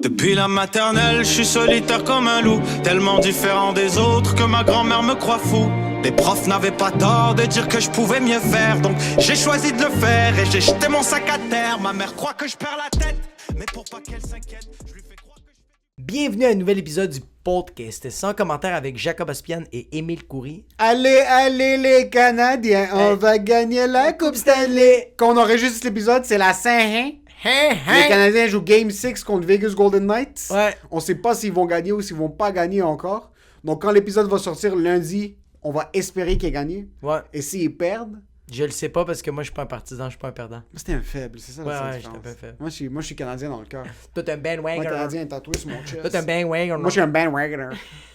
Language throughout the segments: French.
Depuis la maternelle, je suis solitaire comme un loup, tellement différent des autres que ma grand-mère me croit fou. Les profs n'avaient pas tort de dire que je pouvais mieux faire, donc j'ai choisi de le faire et j'ai jeté mon sac à terre. Ma mère croit que je perds la tête, mais pour pas qu'elle s'inquiète, je lui fais croire que je... Bienvenue à un nouvel épisode du podcast sans commentaire avec Jacob Aspian et Émile Coury. Allez les Canadiens, on va gagner la Coupe Stanley. Quand on enregistre cet épisode, c'est la Saint-Hein. Les Canadiens jouent Game 6 contre Vegas Golden Knights. Ouais. On sait pas s'ils vont gagner ou s'ils vont pas gagner encore. Donc quand l'épisode va sortir lundi, on va espérer qu'ils aient gagné. Ouais. Et s'ils perdent... Je le sais pas parce que moi je suis pas un partisan, je suis pas un perdant. C'était un faible, c'est ça la Ouais, différence. j'étais un peu faible. Moi, je suis Canadien dans le cœur. Toi t'es un bandwagoner. Moi, Canadien est tatoué sur mon chest. Toi t'es un bandwagoner. Moi, je suis un bandwagoner.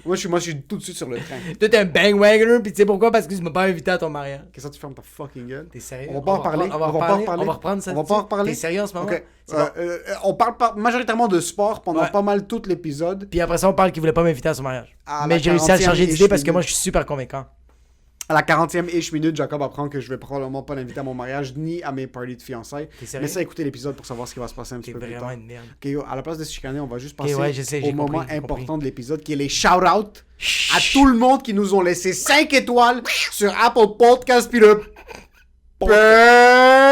moi, je suis tout de suite sur le train. Toi t'es un bandwagoner pis tu sais pourquoi? Parce que tu m'as pas invité à ton mariage. Qu'est-ce que tu fermes ta fucking gueule? T'es sérieux? On va pas en parler. On va reprendre ça. On va pas en reparler. T'es sérieux en ce moment? Ok. C'est bon. On parle majoritairement de sport pendant Ouais. pas mal tout l'épisode. Puis après ça on parle qu'il voulait pas m'inviter à son mariage. À Mais la j'ai réussi à le 40e changer d'idée parce que minute. moi je suis super convaincant. À la 40e-ish minute, Jacob apprend que je vais probablement pas l'inviter à mon mariage ni à mes parties de fiançailles. T'es sérieux? Mais ça, écoutez l'épisode pour savoir ce qui va se passer un petit T'es peu plus vraiment tard. une merde. Ok, yo, à la place de se chicaner, on va juste passer ouais, je sais, au j'ai moment compris, j'ai important de l'épisode qui est les shout-outs à tout le monde qui nous ont laissé 5 étoiles sur Apple Podcast puis le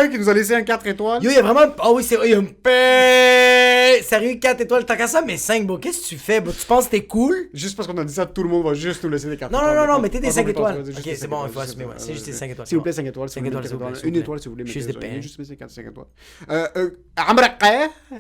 qui nous a laissé un 4 étoiles. Yo, il y a vraiment. Ah oui, c'est vrai, il y a un sérieux 4 étoiles. T'as qu'à ça, mais 5, bro. Qu'est-ce que tu fais, bro? Tu penses que t'es cool? Juste parce qu'on a dit ça, tout le monde va juste nous laisser des 4 Non, étoiles. non, non, non, mettez des Pas 5 compétent, étoiles. juste Ok, des c'est 5 bon, il étoiles, faut juste assumer, ouais. C'est juste des 5 étoiles. S'il vous plaît, 5 étoiles. Cinq étoiles, s'il vous plaît, s'il Une vous étoile, si vous voulez. Je suis mettez des ça. pains. Juste mettez 5 étoiles.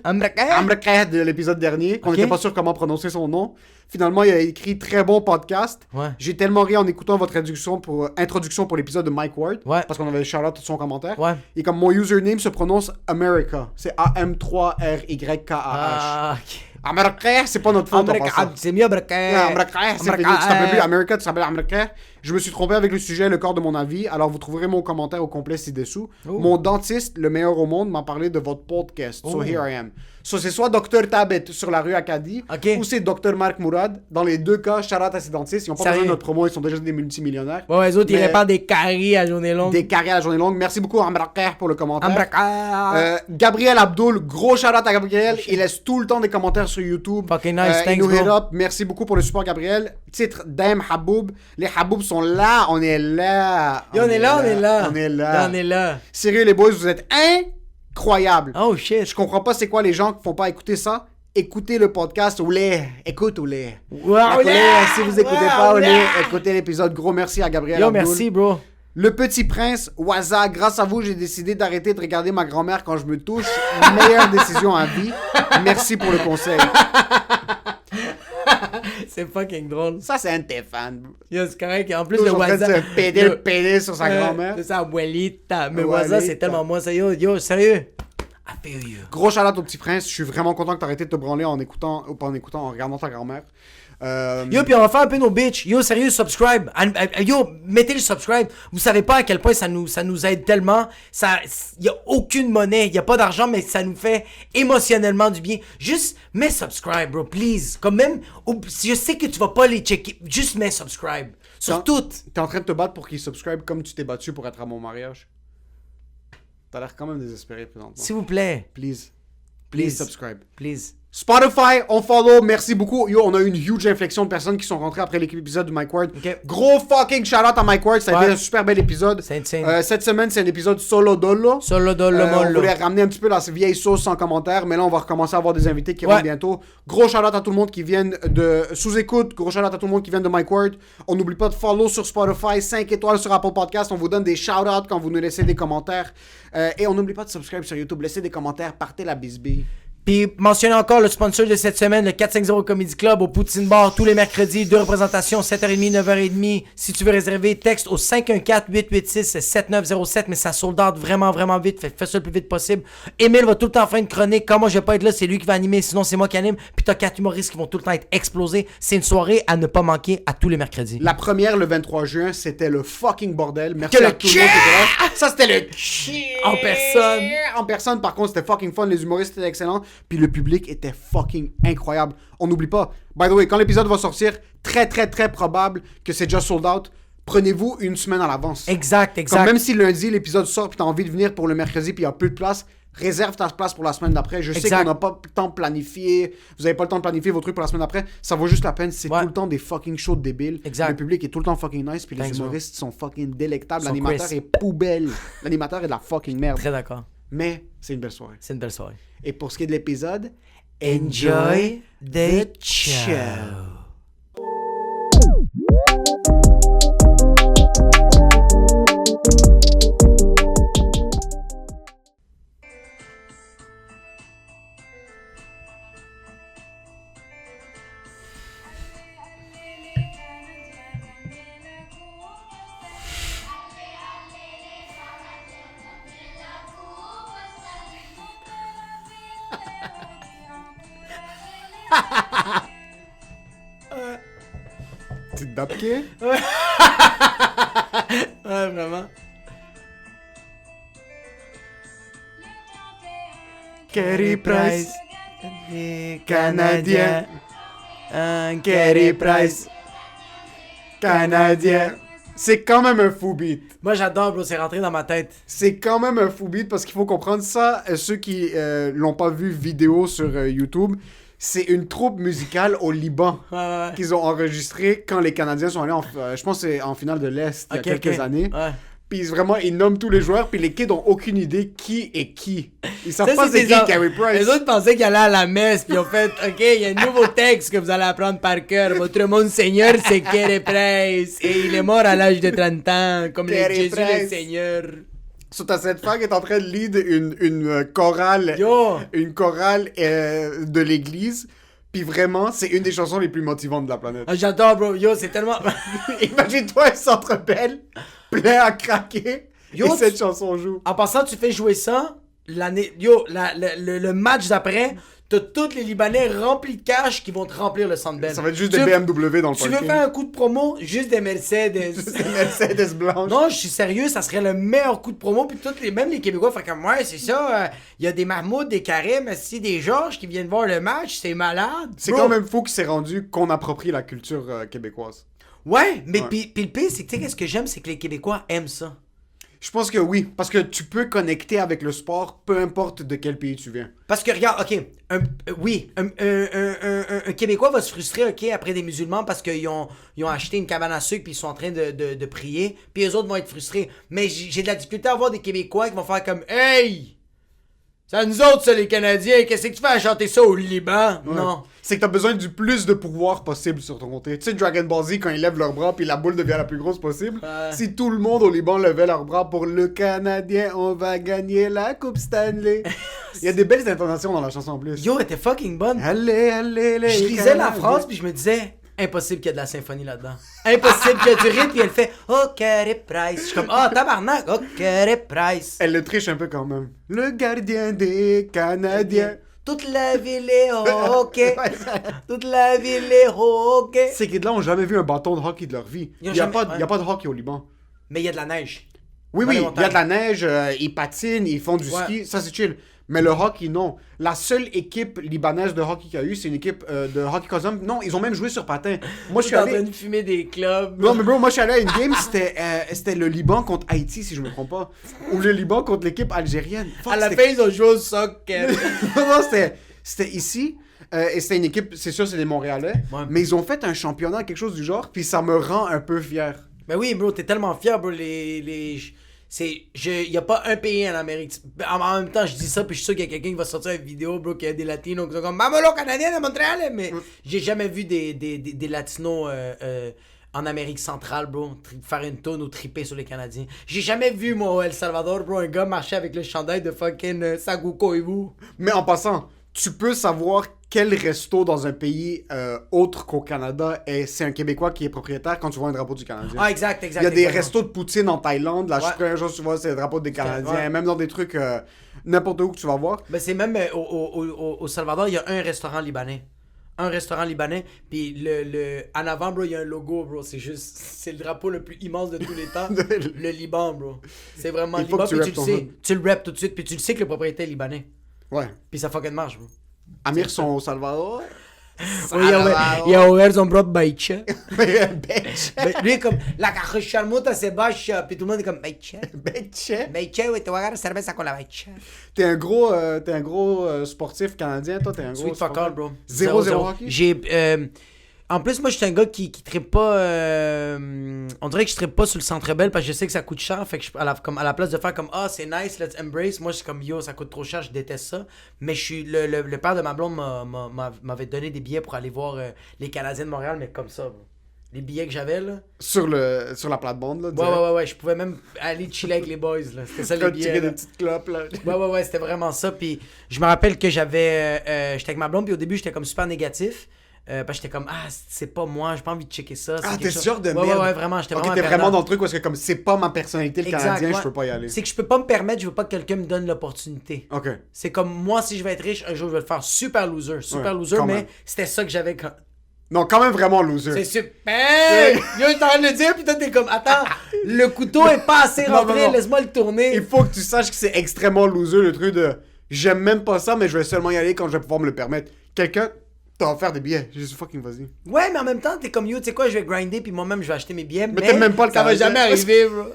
Amrakeh de l'épisode dernier, qu'on Ok. n'était pas sûr comment prononcer son nom. Finalement, il a écrit très bon podcast. Ouais. J'ai tellement ri en écoutant votre introduction pour l'épisode de Mike Ward. Ouais. Parce qu'on avait shout-out tout son commentaire. Ouais. Et comme mon username se prononce America. C'est A-M-3-R-Y-K-A-H. Ah, ok. Amrakeh, c'est pas notre faute. en passant. C'est mieux, Amrakeh. Amrakeh, c'est fini. Tu t'appelles plus America, tu t'appelles Amrakeh. Je me suis trompé avec le sujet, le corps de mon avis. Alors vous trouverez mon commentaire au complet ci-dessous. Oh. Mon dentiste, le meilleur au monde, m'a parlé de votre podcast. So Oh. here I am. So c'est soit Dr Tabet sur la rue Acadie, Ok. ou c'est Dr Marc Mourad. Dans les deux cas, shout-out à ces dentistes. Ils n'ont pas Sérieux? besoin de notre promo, ils sont déjà des multimillionnaires. Ouais, les autres, ils Mais- répandent des caries à journée longue. Des carrés à la journée longue. Merci beaucoup Amrakeh pour le commentaire. Amrakeh. Gabriel Abdoul, gros shout-out à Gabriel. Il laisse tout le temps des commentaires sur YouTube. Fucking nice, Il thanks, nous hit bro. up. Merci beaucoup pour le support, Gabriel. Titre Dame Haboub. Les Haboub sont là. On est là. Yo, on est là, on est là. On est là. On est là. Sérieux, les boys, vous êtes incroyables. Oh shit. Je comprends pas c'est quoi les gens qui font pas écouter ça. Écoutez le podcast. Écoute, Oulé. Ouais, Si vous écoutez pas, Oulé, écoutez l'épisode. Gros merci à Gabriel Yo, Abdoul. merci, bro. Le Petit Prince, Waza, grâce à vous, j'ai décidé d'arrêter de regarder ma grand-mère quand je me touche. Meilleure décision à vie. Merci pour le conseil. C'est fucking drôle. Ça, c'est un de tes fans. bro. Yo, c'est correct. En plus, Toujours le en train de Waza. se péder Yo, le pédé sur sa grand-mère. C'est sa abuelita. Mais Abuelita. Waza, c'est tellement moi. Ça, yo, sérieux. I feel you. Gros shout-out au Petit Prince. Je suis vraiment content que t'as arrêté de te branler en écoutant, ou pas en écoutant, en regardant ta grand-mère. Yo, puis on va faire un peu nos bitches. Yo, sérieux, subscribe. Yo, mettez le subscribe. Vous savez pas à quel point ça nous aide tellement. Y a aucune monnaie, y a pas d'argent, mais ça nous fait émotionnellement du bien. Juste mets subscribe, bro, please. Comme même, je sais que tu vas pas les checker. Juste mets subscribe. Sur toutes. T'es en train de te battre pour qu'ils subscribe comme tu t'es battu pour être à mon mariage. T'as l'air quand même désespéré présentement. S'il vous plaît. Please. Please. Please subscribe. Please. Spotify, on follow, merci beaucoup. Yo, on a eu une huge inflexion de personnes qui sont rentrées après l'épisode de Mike Ward. Ok. Gros fucking shout-out à Mike Ward, ça a Ouais. été un super bel épisode. C'est insane. Cette semaine, c'est un épisode solo dolo. Solo dans le On mollo. voulait ramener un petit peu la vieille sauce sans commentaire, mais là, on va recommencer à avoir des invités qui Ouais. rentrent bientôt. Gros shout-out à tout le monde qui viennent de sous-écoute. Gros shout-out à tout le monde qui vient de Mike Ward. On n'oublie pas de follow sur Spotify, 5 étoiles sur Apple Podcast. On vous donne des shout-outs quand vous nous laissez des commentaires. Et on n'oublie pas de subscribe sur YouTube. Laissez des commentaires, partez la bisbille. Puis mentionnez encore le sponsor de cette semaine, le 450 Comedy Club au Poutine Bar, tous les mercredis, 2 représentations, 7h30, 9h30. Si tu veux réserver, texte au 514-886-7907, mais ça sold out vraiment, vraiment vite. Fais ça le plus vite possible. Émile va tout le temps faire une chronique. Quand moi je vais pas être là, c'est lui qui va animer, sinon c'est moi qui anime. Puis t'as 4 humoristes qui vont tout le temps être explosés. C'est une soirée à ne pas manquer à tous les mercredis. La première, le 23 juin, c'était le fucking bordel. Merci Que à le tout le monde qui était là. Ça, c'était le En personne. En personne, par contre, c'était fucking fun. Les humoristes étaient excellents. Puis le public était fucking incroyable. On n'oublie pas. By the way, quand l'épisode va sortir, très, très, très probable que c'est déjà sold out. Prenez-vous une semaine à l'avance. Exact, Comme exact. même si lundi, l'épisode sort puis t'as envie de venir pour le mercredi puis il y a peu de place, réserve ta place pour la semaine d'après. Je sais Exact. qu'on n'a pas le temps de planifier. Vous avez pas le temps de planifier vos trucs pour la semaine d'après. Ça vaut juste la peine. C'est Ouais. tout le temps des fucking shows de débiles. Exact. Le public est tout le temps fucking nice. Puis les Thanks, bro. humoristes sont fucking délectables. Sont L'animateur crisp. est poubelle. L'animateur est de la fucking merde. Très d'accord. Mais c'est une belle soirée. C'est une belle soirée. Et pour ce qui est de l'épisode, Enjoy the show. show. Petite dapke. Ouais, vraiment. Carey Price. Des Canadiens. Un Carey Price. Canadien. C'est quand même un fou beat. Moi, j'adore, bro. C'est rentré dans ma tête. C'est quand même un fou beat parce qu'il faut comprendre ça. Ceux qui l'ont pas vu vidéo sur YouTube, c'est une troupe musicale au Liban Ouais, ouais, ouais. qu'ils ont enregistré quand les Canadiens sont allés je pense que c'est en finale de l'Est il y a Ok, quelques ok. années. Ouais. Puis vraiment, ils nomment tous les joueurs, puis les kids ont aucune idée qui est qui. Ils savent pas c'est qui des Carey Price. Les autres pensaient qu'ils allaient à la messe, puis ils ont fait OK, il y a un nouveau texte que vous allez apprendre par cœur. Votre Monseigneur, c'est Carey Price. Et il est mort à l'âge de 30 ans, comme Carey Jésus Price. le Seigneur. So, t'as cette femme qui est en train de lead une chorale, Yo! une chorale de l'église. Puis vraiment, c'est une des chansons les plus motivantes de la planète. Ah, j'adore, bro. Yo, c'est tellement. Imagine-toi un centre belle, plein à craquer, Yo, et cette chanson joue. En passant, tu fais jouer ça, l'année. Yo, le match d'après, t'as tous les Libanais remplis de cash qui vont te remplir le Centre Bell. Ça va être juste Tu des veux- BMW dans le Tu veux parking. faire un coup de promo, juste des Mercedes. Des Mercedes blanches. Non, je suis sérieux, ça serait le meilleur coup de promo. Puis même les Québécois font comme, ouais, c'est ça. Il y a des Mahmoud, des Karim, aussi des Georges qui viennent voir le match. C'est malade. C'est Bro. quand même fou qu'il s'est rendu qu'on approprie la culture québécoise. Ouais, mais Ouais. puis le pire, c'est que tu sais, qu'est-ce que j'aime, c'est que les Québécois aiment ça. Je pense que oui, parce que tu peux connecter avec le sport, peu importe de quel pays tu viens. Parce que regarde, ok, un Québécois va se frustrer, ok, après des musulmans parce qu'ils ont acheté une cabane à sucre puis ils sont en train de prier, puis les autres vont être frustrés. Mais j'ai de la difficulté à voir des Québécois qui vont faire comme, hey, c'est à nous autres ça les Canadiens, qu'est-ce que tu fais à chanter ça au Liban? Ouais. Non. C'est que t'as besoin du plus de pouvoir possible sur ton côté. Tu sais, Dragon Ball Z, quand ils lèvent leurs bras puis la boule devient la plus grosse possible. Ouais. Si tout le monde au Liban levait leurs bras pour le Canadien, on va gagner la Coupe Stanley. Il y a des belles intonations dans la chanson en plus. Yo, elle était fucking bonne. Allez, allez, les Je lisais la Canadiens. phrase puis je me disais, impossible qu'il y ait de la symphonie là-dedans. Impossible qu'il y ait du rythme puis elle fait, oh, Carey Price. Je suis comme, ah, tabarnak, oh, Carey Price. Elle le triche un peu quand même. Le gardien des Canadiens. Toute la ville est hockey. Toute la ville est hockey. Ces kids-là ont jamais vu un bâton de hockey de leur vie. Ils ont Il n'y a, jamais- pas de- ouais. y a pas de hockey au Liban. Mais il y a de la neige. Oui, Dans oui, les il y a montagnes. de la neige, ils patinent, ils font du Ouais. ski, ça c'est chill. Mais le hockey, non. La seule équipe libanaise de hockey qu'il y a eu, c'est une équipe de hockey cosum. Non, ils ont même joué sur patin. Moi, je suis en train allé... de fumer des clubs. Non, mais bro, moi, je suis allé à une game, c'était le Liban contre Haïti, si je me trompe pas. Ou le Liban contre l'équipe algérienne. Fuck, À la c'était- fin, ils ont joué au soccer. non, c'était ici. Et c'était une équipe, c'est sûr, c'est des Montréalais. Ouais. Mais ils ont fait un championnat, quelque chose du genre, puis ça me rend un peu fier. Mais oui, bro, t'es tellement fier, bro. Y a pas un pays en Amérique. En même temps, je dis ça, puis je suis sûr qu'il y a quelqu'un qui va sortir une vidéo, bro, qu'il y a des latinos qui sont comme Mamolo canadien de Montréal, mais j'ai jamais vu des latinos en Amérique centrale, bro, faire une tourne ou triper sur les Canadiens. J'ai jamais vu, moi, au El Salvador, bro, un gars marcher avec le chandail de fucking Saguko Ibu. Mais en passant, tu peux savoir quel resto dans un pays autre qu'au Canada c'est un Québécois qui est propriétaire quand tu vois un drapeau du Canadien. Ah, exact, exact. Il y a des exactement. restos de poutine en Thaïlande. La Ouais. première chose que tu vois, c'est le drapeau des Canadiens. Ouais. Même dans des trucs, n'importe où que tu vas voir. Ben, c'est même au Salvador, il y a un restaurant libanais. Un restaurant libanais, puis en avant, bro, il y a un logo, bro. C'est le drapeau le plus immense de tous les temps. Le Liban, bro. C'est vraiment Il faut Liban, que tu puis rappes tu ton le sais. hood. Tu le rappes tout de suite, puis tu le sais que le propriétaire est libanais. Ouais. Puis ça fucking marche, bro. Amir sont au Salvador. Oui, il a ouvert son propre baicha. Bitch. Lui, est comme, la charmota c'est baicha. Puis tout le monde est comme, baicha. Bitch. Baicha, oui, tu vas agarrar cerveza con la baicha. T'es un gros sportif canadien, toi, t'es un gros Sweet fuck all, bro. 0-0 hockey? J'ai... en plus, moi, je suis un gars qui trippe pas... on dirait que je trippe pas sur le Centre Bell parce que je sais que ça coûte cher. Fait que à la place de faire comme « Ah, c'est nice, let's embrace », moi, je suis comme « Yo, ça coûte trop cher, je déteste ça ». Mais je suis le père de ma blonde m'avait donné des billets pour aller voir les Canadiens de Montréal, mais comme ça, bro. Les billets que j'avais, là. Sur la plate-bande, là. Ouais. Je pouvais même aller chiller avec les boys, là. C'était ça, les billets. Tirer des petites clopes, là. Ouais, c'était vraiment ça. Puis je me rappelle que j'étais avec ma blonde, puis au début, j'étais comme super négatif. Parce que j'étais comme, c'est pas moi, j'ai pas envie de checker ça. T'es sûr de merde? merde? Ouais, vraiment, j'étais vraiment. T'es vraiment dans le truc où c'est comme, c'est pas ma personnalité, le exact, Canadien, ouais. je peux pas y aller. C'est que je peux pas me permettre, je veux pas que quelqu'un me donne l'opportunité. Ok. C'est comme, moi, si je vais être riche, un jour, je vais le faire super loser, quand mais même. c'était ça que j'avais quand. Non, quand même vraiment loser. C'est super! Yo, je t'arrête de le dire, puis toi, t'es comme, attends, le couteau est pas assez rentré, non. laisse-moi le tourner. Il faut que tu saches que c'est extrêmement loser, le truc de, j'aime même pas ça, mais je vais seulement y aller quand je vais pouvoir me le permettre. Quelqu'un t'a offert des billets, j'ai juste fucking vas-y. Ouais, mais en même temps, t'es comme, yo, tu sais quoi, je vais grinder, puis moi-même, je vais acheter mes billets. Mais t'aimes même pas le ça va Canadien. jamais arriver, bro.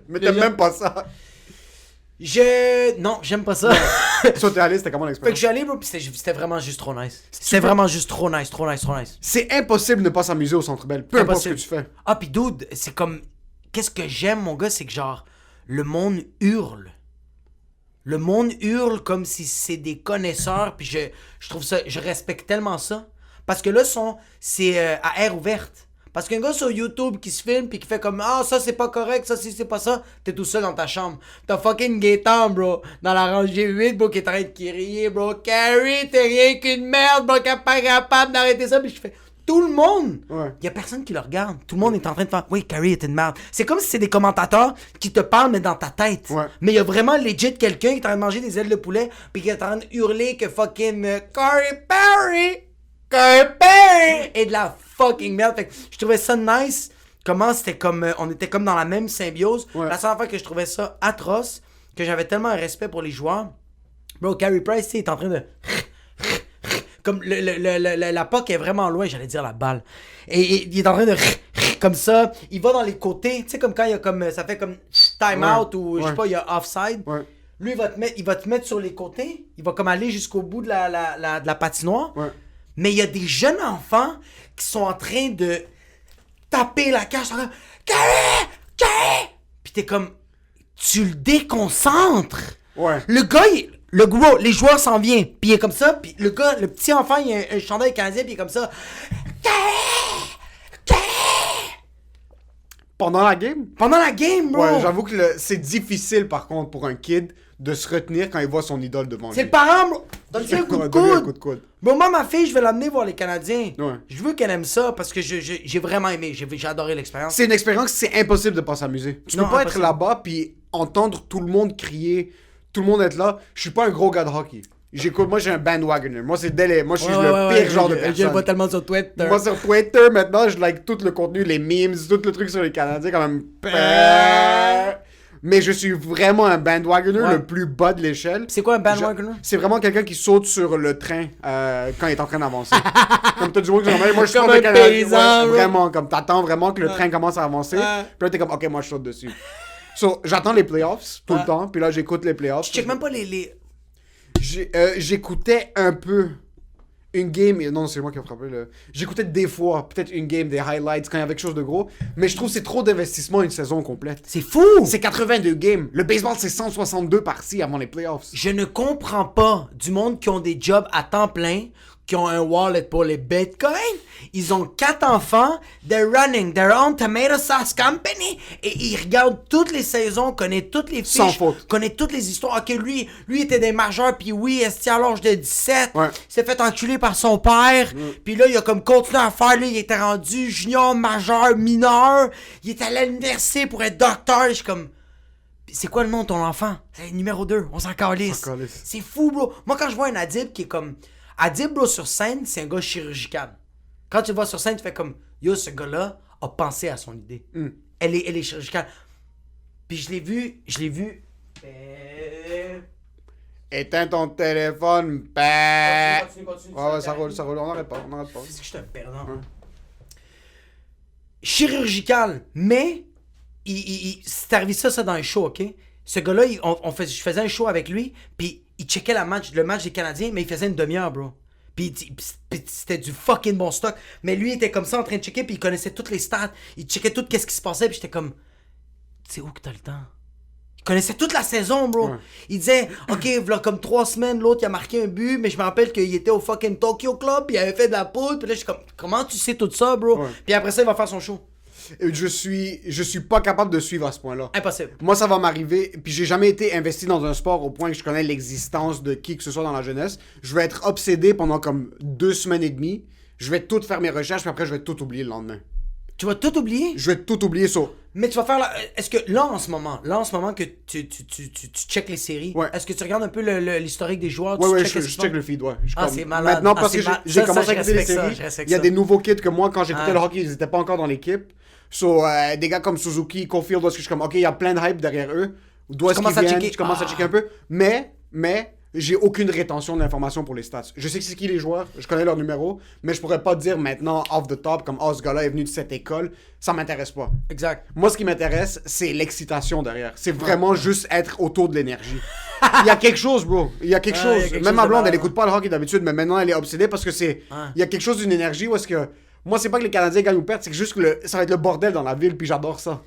Mais t'aimes même pas ça. Non, j'aime pas ça. Soit t'es allé, c'était comment Fait que l'expérience? j'allais, bro, pis c'était vraiment juste trop nice. C'était vraiment juste trop nice. C'est impossible de ne pas s'amuser au Centre Bell, peu importe ce que tu fais. Ah, pis dude, c'est comme... Qu'est-ce que j'aime, mon gars, c'est que genre, le monde hurle. Le monde hurle comme si c'est des connaisseurs, puis je trouve ça... Je respecte tellement ça. Parce que là, c'est à air ouverte. Parce qu'un gars sur YouTube qui se filme pis qui fait comme ah ça c'est pas correct, ça c'est pas ça, t'es tout seul dans ta chambre. T'as fucking Gaétan, bro, dans la rangée 8, bro, qui est en train de crier, bro, Carrie, t'es rien qu'une merde, bro, qui est pas capable d'arrêter ça. Pis je fais tout le monde. Ouais. Y a personne qui le regarde. Tout le monde est en train de faire oui, Carrie est une merde. C'est comme si c'est des commentateurs qui te parlent mais dans ta tête. Ouais. Mais y a vraiment legit quelqu'un qui est en train de manger des ailes de poulet pis qui est en train de hurler que fucking Carrie Perry et de la fucking merde. Fait que je trouvais ça nice. Comment c'était comme. On était comme dans la même symbiose. Ouais. La seule fois que je trouvais ça atroce, que j'avais tellement un respect pour les joueurs. Bro, Carey Price, tu sais, il est en train de. Comme la puck est vraiment loin, j'allais dire la balle. Et il est en train de. Comme ça. Il va dans les côtés. Tu sais, comme quand il y a comme. Ça fait comme time out ou je sais pas, il y a offside. Ouais. Lui, il va te mettre sur les côtés. Il va comme aller jusqu'au bout de la patinoire. Ouais. Mais il y a des jeunes enfants qui sont en train de taper la cage. Carré! Puis t'es comme, tu le déconcentres. Ouais. Le gars, les joueurs s'en viennent. Puis il est comme ça. Puis le gars, le petit enfant, il a un chandail canadien. Puis il est comme ça. Carré! Pendant la game? Pendant la game, bro. Ouais, j'avoue que c'est difficile par contre pour un kid de se retenir quand il voit son idole devant lui. C'est le parent, bro. Donne-lui un coup de Donne-lui un coup coude. de coude. Bon, moi, ma fille, je vais l'amener voir les Canadiens. Ouais. Je veux qu'elle aime ça parce que j'ai vraiment aimé. J'ai adoré l'expérience. C'est une expérience, c'est impossible de pas s'amuser. Tu Non, peux pas impossible. être là-bas puis entendre tout le monde crier, tout le monde être là. Je suis pas un gros gars de hockey. Moi j'ai un bandwagoner. Moi je suis le pire genre de personne. Je le vois tellement sur Twitter. Moi sur Twitter maintenant, je like tout le contenu, les memes, tout le truc sur les Canadiens quand même. Mais je suis vraiment un bandwagoner Ouais. le plus bas de l'échelle. C'est quoi un bandwagoner? C'est vraiment quelqu'un qui saute sur le train quand il est en train d'avancer. Comme t'as du monde qui dit, moi je suis Comme pas un de Canadien. paysan, bro. Vraiment, comme t'attends vraiment que le train commence à avancer. Puis là t'es comme, ok, moi je saute dessus. So, j'attends les playoffs tout le temps, puis là j'écoute les playoffs. Je check même pas les... J'écoutais un peu une game, non c'est moi qui ai frappé là. J'écoutais des fois, peut-être une game, des highlights quand il y avait quelque chose de gros, mais je trouve que c'est trop d'investissement une saison complète. C'est fou! C'est 82 games. Le baseball c'est 162 par-ci avant les playoffs. Je ne comprends pas du monde qui ont des jobs à temps plein, qui ont un wallet pour les bitcoins. Ils ont 4 enfants, they're running their own tomato sauce company, et ils regardent toutes les saisons, connaissent toutes les fiches, Sans faute. connaissent toutes les histoires. Ok, lui était des majeurs, puis oui, est à l'âge de 17, Ouais. il s'est fait enculer par son père, puis là, il a comme continué à faire, là, il était rendu junior, majeur, mineur, il est allé à l'université pour être docteur, je suis comme... C'est quoi le nom de ton enfant? C'est numéro 2, on s'en calisse. On s'en calisse. C'est fou, bro. Moi, quand je vois un Adib qui est comme... Adib, bro, sur scène, c'est un gars chirurgical. Quand tu le vois sur scène, tu fais comme... Yo, ce gars-là a pensé à son idée. Elle est chirurgicale. Puis je l'ai vu... Éteins ton téléphone, bah. Continue, Ouais, ça roule, on n'arrête pas. C'est que je suis un perdant. Chirurgical, mais c'est arrivé ça dans un show, ok? Ce gars-là, je faisais un show avec lui, puis il checkait le match des Canadiens, mais il faisait une demi-heure, bro. Puis c'était du fucking bon stock. Mais lui, il était comme ça en train de checker, puis il connaissait toutes les stats. Il checkait tout ce qui se passait, puis j'étais comme... C'est où que t'as le temps? Il connaissait toute la saison, bro. Ouais. Il disait, OK, voilà comme 3 semaines, l'autre, il a marqué un but, mais je me rappelle qu'il était au fucking Tokyo Club, puis il avait fait de la poudre, puis là, je suis comme, comment tu sais tout ça, bro? Ouais. Puis après ça, il va faire son show. Je suis pas capable de suivre à ce point-là. Impossible. Moi, ça va m'arriver, puis j'ai jamais été investi dans un sport au point que je connais l'existence de qui que ce soit dans la jeunesse. Je vais être obsédé pendant comme 2 semaines et demie. Je vais tout faire mes recherches, puis après, je vais tout oublier le lendemain. Tu vas tout oublier? Je vais tout oublier, ça. Mais tu vas faire... Est-ce que là, en ce moment que tu checkes les séries, ouais. Est-ce que tu regardes un peu l'historique des joueurs? Ouais, je check le feed, ouais. C'est malade. Maintenant, parce que j'ai commencé à écouter les séries, il y a des nouveaux kids que moi, quand j'écoutais le hockey, ils n'étaient pas encore dans l'équipe. Des gars comme Suzuki, Caulfield, où je suis comme, OK, il y a plein de hype derrière eux. D'où est-ce qu'ils viennent? Je commence à checker un peu. Mais... j'ai aucune rétention de l'information pour les stats. Je sais que c'est qui les joueurs, je connais leur numéro, mais je pourrais pas dire maintenant off the top comme ce gars-là est venu de cette école, ça m'intéresse pas. Exact. Moi, ce qui m'intéresse, c'est l'excitation derrière. C'est vraiment juste être autour de l'énergie. Il y a quelque chose, bro. Il y a quelque chose. Même ma blonde, elle écoute pas le hockey d'habitude, mais maintenant elle est obsédée parce que il y a quelque chose d'une énergie où est-ce que moi, c'est pas que les Canadiens gagnent ou perdent, c'est que juste que ça va être le bordel dans la ville, puis j'adore ça.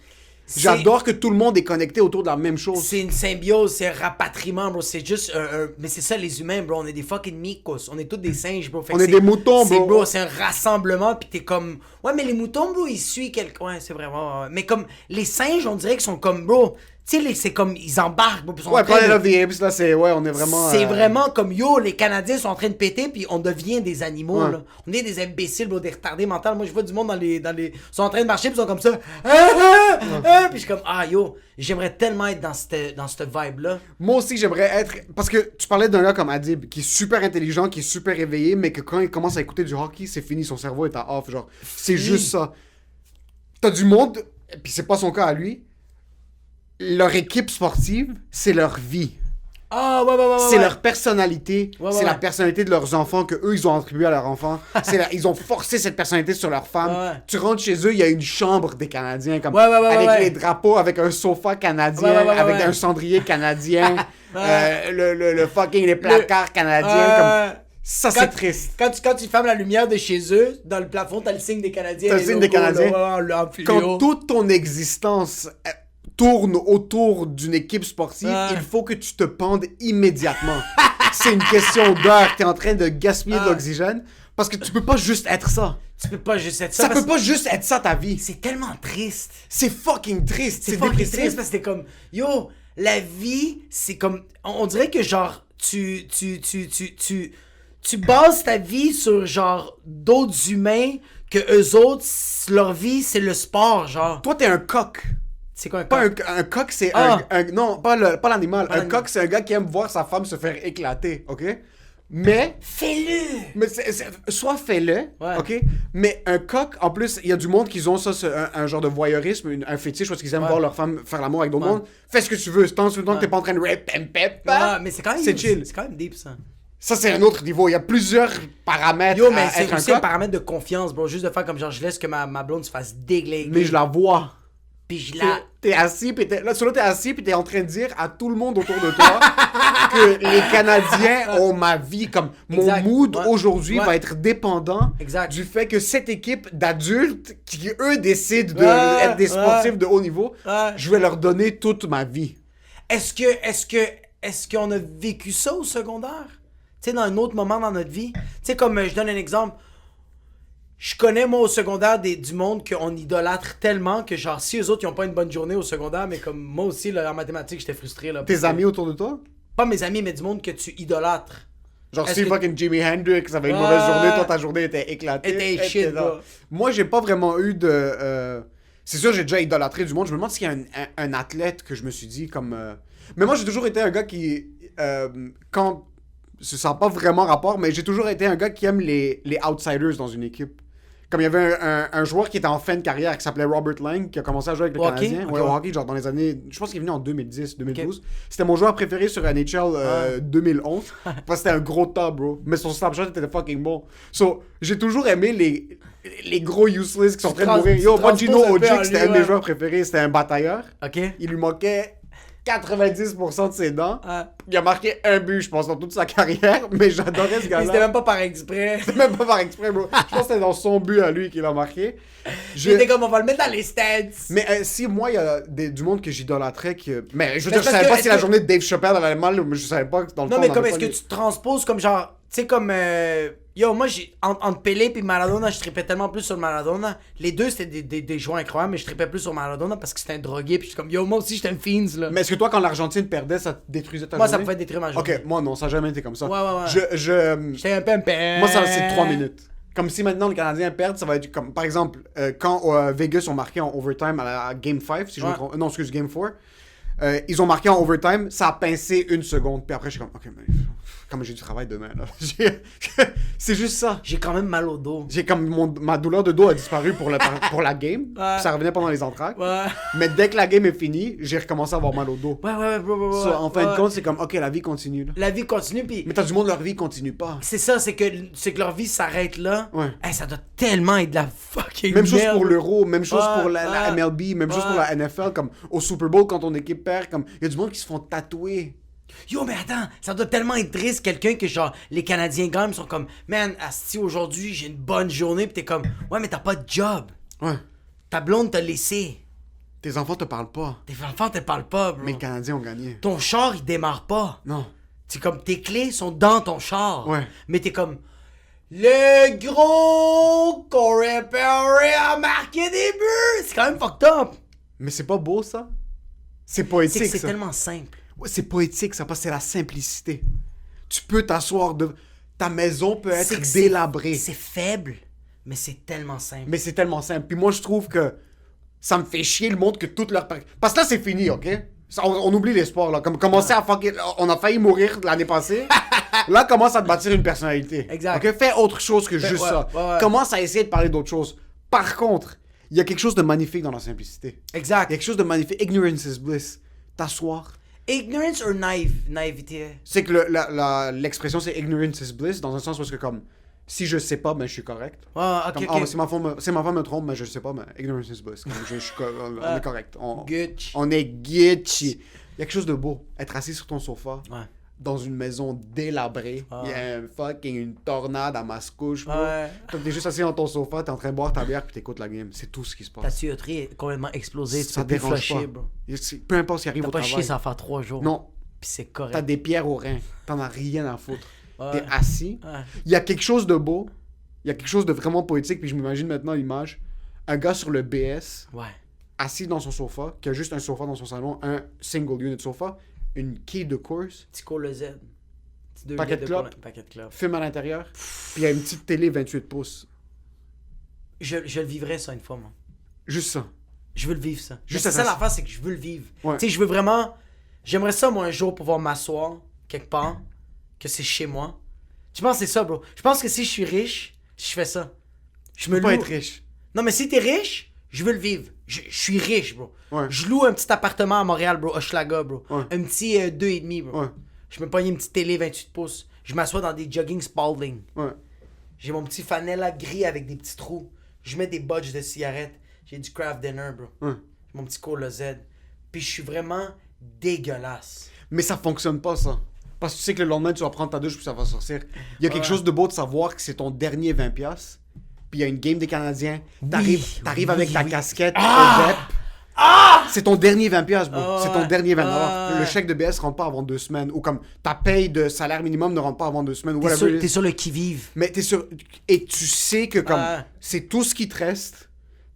J'adore que tout le monde est connecté autour de la même chose. C'est une symbiose, c'est un rapatriement, bro. C'est juste mais c'est ça, les humains, bro. On est des fucking micos. On est tous des singes, bro. On est des moutons, bro. C'est un rassemblement, pis t'es comme... Ouais, mais les moutons, bro, ils suivent quelque... Ouais, c'est vraiment... Mais comme... Les singes, on dirait qu'ils sont comme, bro... Tu sais, c'est comme... Ils embarquent, bro. Ouais, Planet of the Apes, là, c'est... Ouais, on est vraiment... C'est vraiment comme, yo, les Canadiens sont en train de péter, puis on devient des animaux, là. On est des imbéciles, bro, des retardés mentaux. Moi, je vois du monde dans les... Ils sont en train de marcher, puis ils sont comme ça. Puis je suis comme, yo, j'aimerais tellement être dans cette vibe-là. Moi aussi, j'aimerais être... Parce que tu parlais d'un gars comme Adib, qui est super intelligent, qui est super éveillé, mais que quand il commence à écouter du hockey, c'est fini, son cerveau est à off, genre. C'est juste ça. T'as du monde, puis c'est pas son cas à lui, leur équipe sportive, c'est leur vie. Ah, ouais. C'est leur personnalité, c'est la personnalité de leurs enfants que eux ils ont attribué à leurs enfants. Ils ont forcé cette personnalité sur leurs femmes. Ouais. Tu rentres chez eux, il y a une chambre des Canadiens comme avec les drapeaux, avec un sofa canadien, avec un cendrier canadien, le fucking les placards canadiens comme ça c'est triste. Quand tu fermes la lumière de chez eux, dans le plafond, t'as le signe des Canadiens. T'as le signe des Canadiens. Quand toute ton existence tourne autour d'une équipe sportive, il faut que tu te pendes immédiatement. C'est une question d'heure. T'es en train de gaspiller de l'oxygène parce que tu peux pas juste être ça. Tu peux pas juste être ça. Ça peut pas juste être ça ta vie. C'est tellement triste. C'est fucking triste. C'est fucking triste parce que c'est comme, yo, la vie, c'est comme, on dirait que genre, tu bases ta vie sur genre d'autres humains que eux autres, leur vie, c'est le sport, genre. Toi, t'es un coq. C'est quoi un coq? Un coq, c'est non, pas l'animal. Un coq, c'est un gars qui aime voir sa femme se faire éclater, ok? Mais... Fais-le! Mais soit fais-le, ok? Mais un coq, en plus, il y a du monde qui ont ça, un genre de voyeurisme, un fétiche, parce qu'ils aiment voir leur femme faire l'amour avec d'autres mondes. Fais ce que tu veux, tant que t'es pas en train de... mais c'est quand même... C'est chill. C'est quand même deep, ça. Ça, c'est un autre niveau. Il y a plusieurs paramètres. Yo, mais c'est aussi un paramètre de confiance, bro. Juste de faire comme genre, je laisse que ma blonde se fasse déglinguer. Mais je la vois. Puis je la... T'es assis, puis t'es assis, puis t'es en train de dire à tout le monde autour de toi que les Canadiens ont ma vie. Comme mon mood aujourd'hui va être dépendant du fait que cette équipe d'adultes qui, eux, décident d'être des sportifs de haut niveau, je vais leur donner toute ma vie. Est-ce qu'on a vécu ça au secondaire? Tu sais, dans un autre moment dans notre vie? Tu sais, comme je donne un exemple. Je connais, moi, au secondaire, du monde qu'on idolâtre tellement que, genre, si eux autres, ils ont pas une bonne journée au secondaire, mais comme moi aussi, là, en mathématiques, j'étais frustré. Là, tes amis autour de toi? Pas mes amis, mais du monde que tu idolâtres. Genre, si fucking Jimi Hendrix avait une mauvaise journée, toi, ta journée était éclatée. Était shit, bro. Moi, j'ai pas vraiment eu de... C'est sûr, j'ai déjà idolâtré du monde. Je me demande s'il y a un athlète que je me suis dit comme... Mais moi, j'ai toujours été un gars qui... quand... Ça n'a pas vraiment rapport, mais j'ai toujours été un gars qui aime les outsiders dans une équipe. Comme il y avait un joueur qui était en fin de carrière qui s'appelait Robert Lang, qui a commencé à jouer avec le Canadien. Ok. Ouais, au hockey, genre dans les années. Je pense qu'il est venu en 2010, 2012. C'était mon joueur préféré sur NHL 2011. Parce que c'était un gros top, bro. Mais son Snapchat était fucking bon. So, j'ai toujours aimé les gros useless qui sont en train de mourir. Yo, moi, Gino Ojic, c'était un de mes joueurs préférés. C'était un batailleur. Ok. Il lui manquait 90% de ses dents. Ah. Il a marqué un but, je pense, dans toute sa carrière. Mais j'adorais ce Mais gars-là. c'était même pas par exprès. C'était même pas par exprès, bro. Je pense que c'était dans son but à lui qu'il a marqué. J'étais comme, on va le mettre dans les stands. Mais si moi, il y a du monde que j'idolâtrais que... Mais je veux Mais dire, je parce savais que pas si est-ce la que- journée de Dave Chappelle allait mal, mais je savais pas que dans le Non, fond, mais on comme avait est-ce pas que les- tu transposes comme genre. Tu sais, comme. Yo, moi, entre Pelé et Maradona, je trippais tellement plus sur le Maradona. Les deux, c'était des joueurs incroyables, mais je trippais plus sur Maradona parce que c'était un drogué. Puis je suis comme, yo, moi aussi, j'étais un fiends, là. Mais est-ce que toi, quand l'Argentine perdait, ça te détruisait ta Moi, ça journée? me fait détruire ma journée. Ok, moi non, ça a jamais été comme ça. Ouais, ouais, ouais. Je... J'étais un peu Moi, ça, c'est 3 minutes. Comme si maintenant les Canadiens perdent, ça va être comme, par exemple, quand Vegas ont marqué en overtime à Game 5, si je me Ouais. trompe. Non, excuse, Game 4. Ils ont marqué en overtime, ça a pincé 1 seconde. Puis après, je suis comme, ok, mais comme j'ai du travail demain, là. C'est juste ça. J'ai quand même mal au dos. J'ai comme ma douleur de dos a disparu pour la game. Ouais. Puis ça revenait pendant les entraques. Ouais. Mais dès que la game est finie, j'ai recommencé à avoir mal au dos. Ouais, bro. So, en fin de compte, c'est comme, ok, la vie continue. Là. La vie continue, puis. Mais t'as du monde, leur vie continue pas. C'est ça, c'est que leur vie s'arrête là. Ouais. Hey, ça doit tellement être de la fucking Même chose merde. pour l'Euro, même chose Ouais, pour la ouais. MLB, même chose Ouais. pour la NFL, comme au Super Bowl quand ton équipe perd, comme il y a du monde qui se font tatouer. Yo, mais attends, ça doit tellement être triste, quelqu'un que genre, les Canadiens gagnent, sont comme, man, asti, aujourd'hui, j'ai une bonne journée, pis t'es comme, ouais, mais t'as pas de job. Ouais. Ta blonde t'a laissé. Tes enfants te parlent pas, Tes enfants te parlent pas, bro. mais les Canadiens ont gagné. Ton char, il démarre pas. Non. C'est comme, tes clés sont dans ton char. Ouais. Mais t'es comme, le gros Corey Perry a marqué des buts. C'est quand même fucked up. Mais c'est pas beau ça? C'est C'est poétique que c'est ça. tellement simple. Ouais, c'est poétique ça, parce que c'est la simplicité. Tu peux t'asseoir de... Ta maison peut être C'est que délabrée. C'est faible, mais c'est tellement simple. Mais c'est tellement simple. Puis moi, je trouve que ça me fait chier le monde que toute leur... Parce que là, c'est fini, OK? On oublie l'espoir, là. Comme commencer à fucking... On a failli mourir l'année passée. Là, commence à te bâtir une personnalité. Exact. OK? Fais autre chose que juste ouais, ça. ouais. Commence à essayer de parler d'autre chose. Par contre, il y a quelque chose de magnifique dans la simplicité. Il y Exact. a quelque chose de magnifique. Ignorance is bliss. T'asseoir. Ignorance or naïveté? C'est que l'expression, c'est ignorance is bliss, dans un sens où c'est comme... Si je sais pas, ben je suis correct. Ouais, ok, Comme, ok. ah, si ma femme me trompe, mais je sais pas, mais ignorance is bliss. Comme on est correct. Good. On est Gucci. Il y a quelque chose de beau. Être assis sur ton sofa, Ouais. dans une maison délabrée. Il y a une tornade à Mascouche. bro. Ouais. Toi, t'es juste assis dans ton sofa, t'es en train de boire ta bière, puis t'écoutes la game. C'est tout ce qui se Ta passe. tuyauterie est complètement explosée. Tu Ça peux plus dérange flusher, pas. bro. Peu importe ce qui arrive T'as au pas travail. chié, ça va faire 3 jours. Non, Puis c'est correct. t'as des pierres au rein. T'en as rien à foutre. Ouais. T'es assis. Ouais. Il y a quelque chose de beau. Il y a quelque chose de vraiment poétique. Puis je m'imagine maintenant l'image. Un gars sur le BS, Ouais. assis dans son sofa, qui a juste un sofa dans son salon, un single unit sofa, une quille de course, Petit col le Z. Petit 2 Paquet de litres clopes. Paquet de clopes. film à l'intérieur, puis il y a une petite télé 28 pouces. Je le vivrais ça une fois, moi. Juste ça. Je veux le vivre, ça. Juste Mais c'est ça ça. l'affaire, c'est que je veux le vivre. Ouais. Tu sais, je veux vraiment... J'aimerais ça, moi, un jour, pouvoir m'asseoir quelque part, que c'est chez moi. Je pense que c'est ça, bro. Je pense que si je suis riche, je fais ça. Je me Tu peux pas loue. être riche. Non, mais si t'es riche, je veux le vivre. Je suis riche, bro. Ouais. Je loue un petit appartement à Montréal, bro, Hochelaga, bro. Ouais. Un petit 2,5, bro. Ouais. Je me pogne une petite télé 28 pouces. Je m'assois dans des jogging Spalding. Ouais. J'ai mon petit fanella gris avec des petits trous. Je mets des budges de cigarettes. J'ai du craft dinner, bro. Ouais. J'ai mon petit Cola Z. Puis je suis vraiment dégueulasse. Mais ça fonctionne pas, ça. Parce que tu sais que le lendemain, tu vas prendre ta douche puis ça va sortir. Il y a quelque Ouais. chose de beau de savoir que c'est ton dernier 20$. Puis il y a une game des Canadiens. T'arrives oui, avec ta oui. casquette Ah! au VEP. C'est ton dernier 20$, bro. Ah, C'est ton ouais. dernier 20$. Ah, ouais. Le chèque de BS rentre pas avant 2 semaines. Ou comme ta paye de salaire minimum ne rentre pas avant 2 semaines. Ou whatever it is. T'es sur le qui-vive. Mais t'es sûr. Et tu sais que comme Ouais. c'est tout ce qui te reste.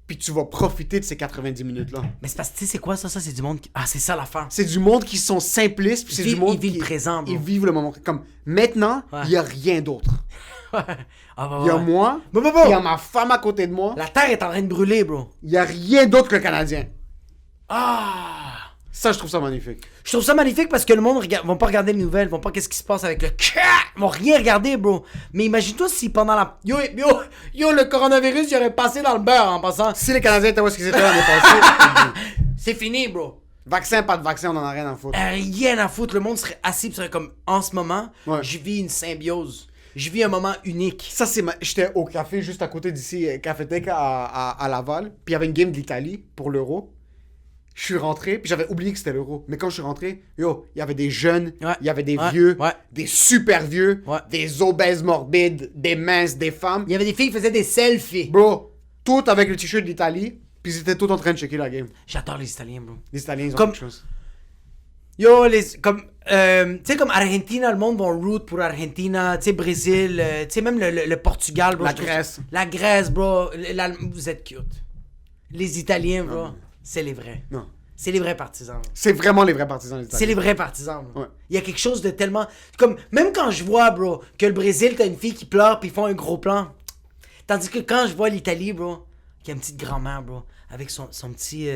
Puis tu vas profiter de ces 90 minutes-là. Mais c'est parce que tu sais, c'est quoi ça? Ça, c'est du monde qui... Ah, c'est ça l'affaire. C'est du monde qui sont simplistes. Puis c'est du monde Ils vivent qui... le présent, bro. Ils vivent le moment. Comme maintenant, il Ouais. y a rien d'autre. Ah, bah, Il y a ouais. moi. Bon, bon, Il y a bon. ma femme à côté de moi. La terre est en train de brûler, bro. Il y a rien d'autre que le Canadien. Ah! Ça, je trouve ça magnifique. Je trouve ça magnifique parce que le monde vont pas regarder les nouvelles, vont pas qu'est-ce qui se passe avec le ils vont rien regarder, bro. Mais imagine-toi si pendant la... Yo, le coronavirus, il aurait passé dans le beurre en passant. Si les Canadiens étaient où est-ce qu'ils étaient l'année passée, C'est fini, bro. vaccin, pas de vaccin, on en a rien à foutre. Rien à foutre. Le monde serait assis, serait comme, en ce moment, Ouais. je vis une symbiose. Je vis un moment unique. Ça, j'étais au café juste à côté d'ici, Cafétech à Laval, puis il y avait une game de l'Italie pour l'Euro. Je suis rentré, puis j'avais oublié que c'était l'Euro. Mais quand je suis rentré, yo, il y avait des jeunes, Ouais. il y avait des Ouais. vieux, Ouais. des super vieux, Ouais. des obèses morbides, des minces, des femmes. Il y avait des filles qui faisaient des selfies. Bro, tout avec le t-shirt d'Italie, puis ils étaient tous en train de checker la game. J'adore les Italiens, bro. Les Italiens, ils ont Comme- quelque chose. Yo, tu sais, comme Argentina, le monde va root pour Argentina, tu sais, Brésil, tu sais, même le Portugal, bro. La je trouve Grèce. ça- La Grèce, bro. Vous êtes cute. Les Italiens, bro, c'est les vrais. Non. C'est les vrais partisans. Bro. C'est vraiment les vrais partisans des C'est Italiens. les vrais partisans, bro. Ouais. Il y a quelque chose de tellement... Comme, même quand je vois, bro, que le Brésil, t'as une fille qui pleure puis ils font un gros plan. Tandis que quand je vois l'Italie, bro, qu'il y a une petite grand-mère, bro, avec son petit...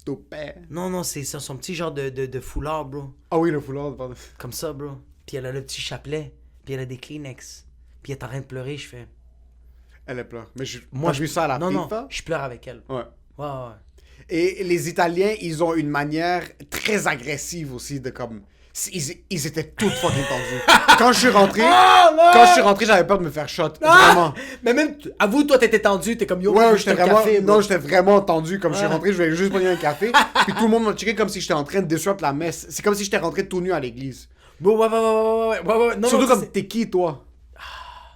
Toupet. Non, c'est ça, son petit genre de foulard, bro. Ah oui, le foulard, pardon. Comme ça, bro. Puis elle a le petit chapelet. Puis elle a des Kleenex. Puis elle est en train de pleurer, je fais... Elle pleure. Mais Moi, t'as vu ça à la Non, FIFA? je pleure avec elle. Ouais. Ouais. Et les Italiens, ils ont une manière très agressive aussi de comme... Ils étaient tous fucking tendus. Quand je suis rentré, j'avais peur de me faire shot. Vraiment. Mais même, avoue, toi, t'étais tendu, t'es comme yo, Ouais, juste j'étais un vraiment... café, bro. non, j'étais vraiment tendu. Comme je suis Ouais. rentré, je voulais juste prendre un café. Puis tout le monde m'a checké comme si j'étais en train de disrupt la messe. C'est comme si j'étais rentré tout nu à l'église. Bro, ouais. Non, Surtout non, comme, t'es qui, toi?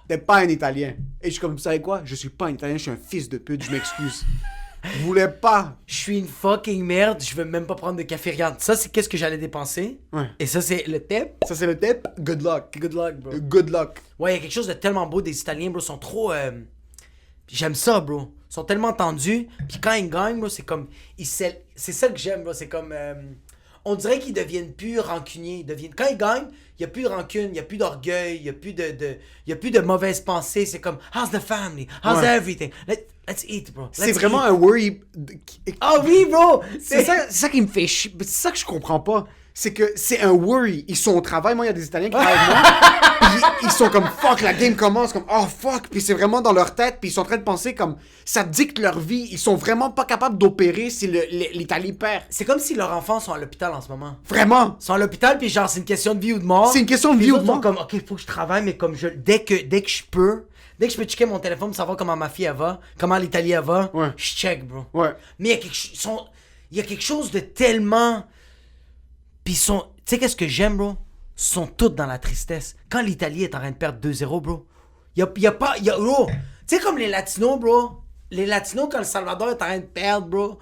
T'es pas un Italien. Et je suis comme, vous savez quoi? Je suis pas un Italien, je suis un fils de pute, je m'excuse. Je voulais pas. Je suis une fucking merde, je veux même pas prendre de café. Regarde, ça, c'est qu'est-ce que j'allais dépenser. Ouais. Et ça, c'est le tip. Ça, c'est le tip. Good luck. Good luck, bro. Good luck. Ouais, il y a quelque chose de tellement beau des Italiens, bro. Ils sont trop. J'aime ça, bro. Ils sont tellement tendus. Puis quand ils gagnent, bro, c'est comme. C'est ça que j'aime, bro. C'est comme. On dirait qu'ils deviennent plus rancuniers. Quand ils gagnent, il n'y a plus de rancune, il n'y a plus d'orgueil, il n'y a plus y a plus de mauvaises pensées. C'est comme, how's the family? How's Ouais. everything? Let's eat, bro. C'est Let's vraiment eat. un worry. Ah oui, bro! C'est ça qui me fait chier. C'est ça que je comprends pas. C'est que c'est un worry. Ils sont au travail. Moi, il y a des Italiens qui travaillent avec moi. Puis ils sont comme fuck, la game commence. Comme oh fuck. Puis c'est vraiment dans leur tête. Puis ils sont en train de penser comme ça dicte leur vie. Ils sont vraiment pas capables d'opérer si l'Italie perd. C'est comme si leurs enfants sont à l'hôpital en ce moment. Vraiment. Ils sont à l'hôpital, puis genre, c'est une question de vie ou de mort. C'est une question de Puis vie les ou de autres mort. sont comme, ok, il faut que je travaille, mais comme dès que je peux checker mon téléphone pour savoir comment ma fille elle va, comment l'Italie elle va, Ouais. je check, bro. Ouais. Mais il y a quelque chose de tellement. Puis ils sont. Tu sais, qu'est-ce que j'aime, bro? Ils sont tous dans la tristesse. Quand l'Italie est en train de perdre 2-0, bro, y a pas. Bro, tu sais, comme les Latinos, bro. Les Latinos, quand le Salvador est en train de perdre, bro,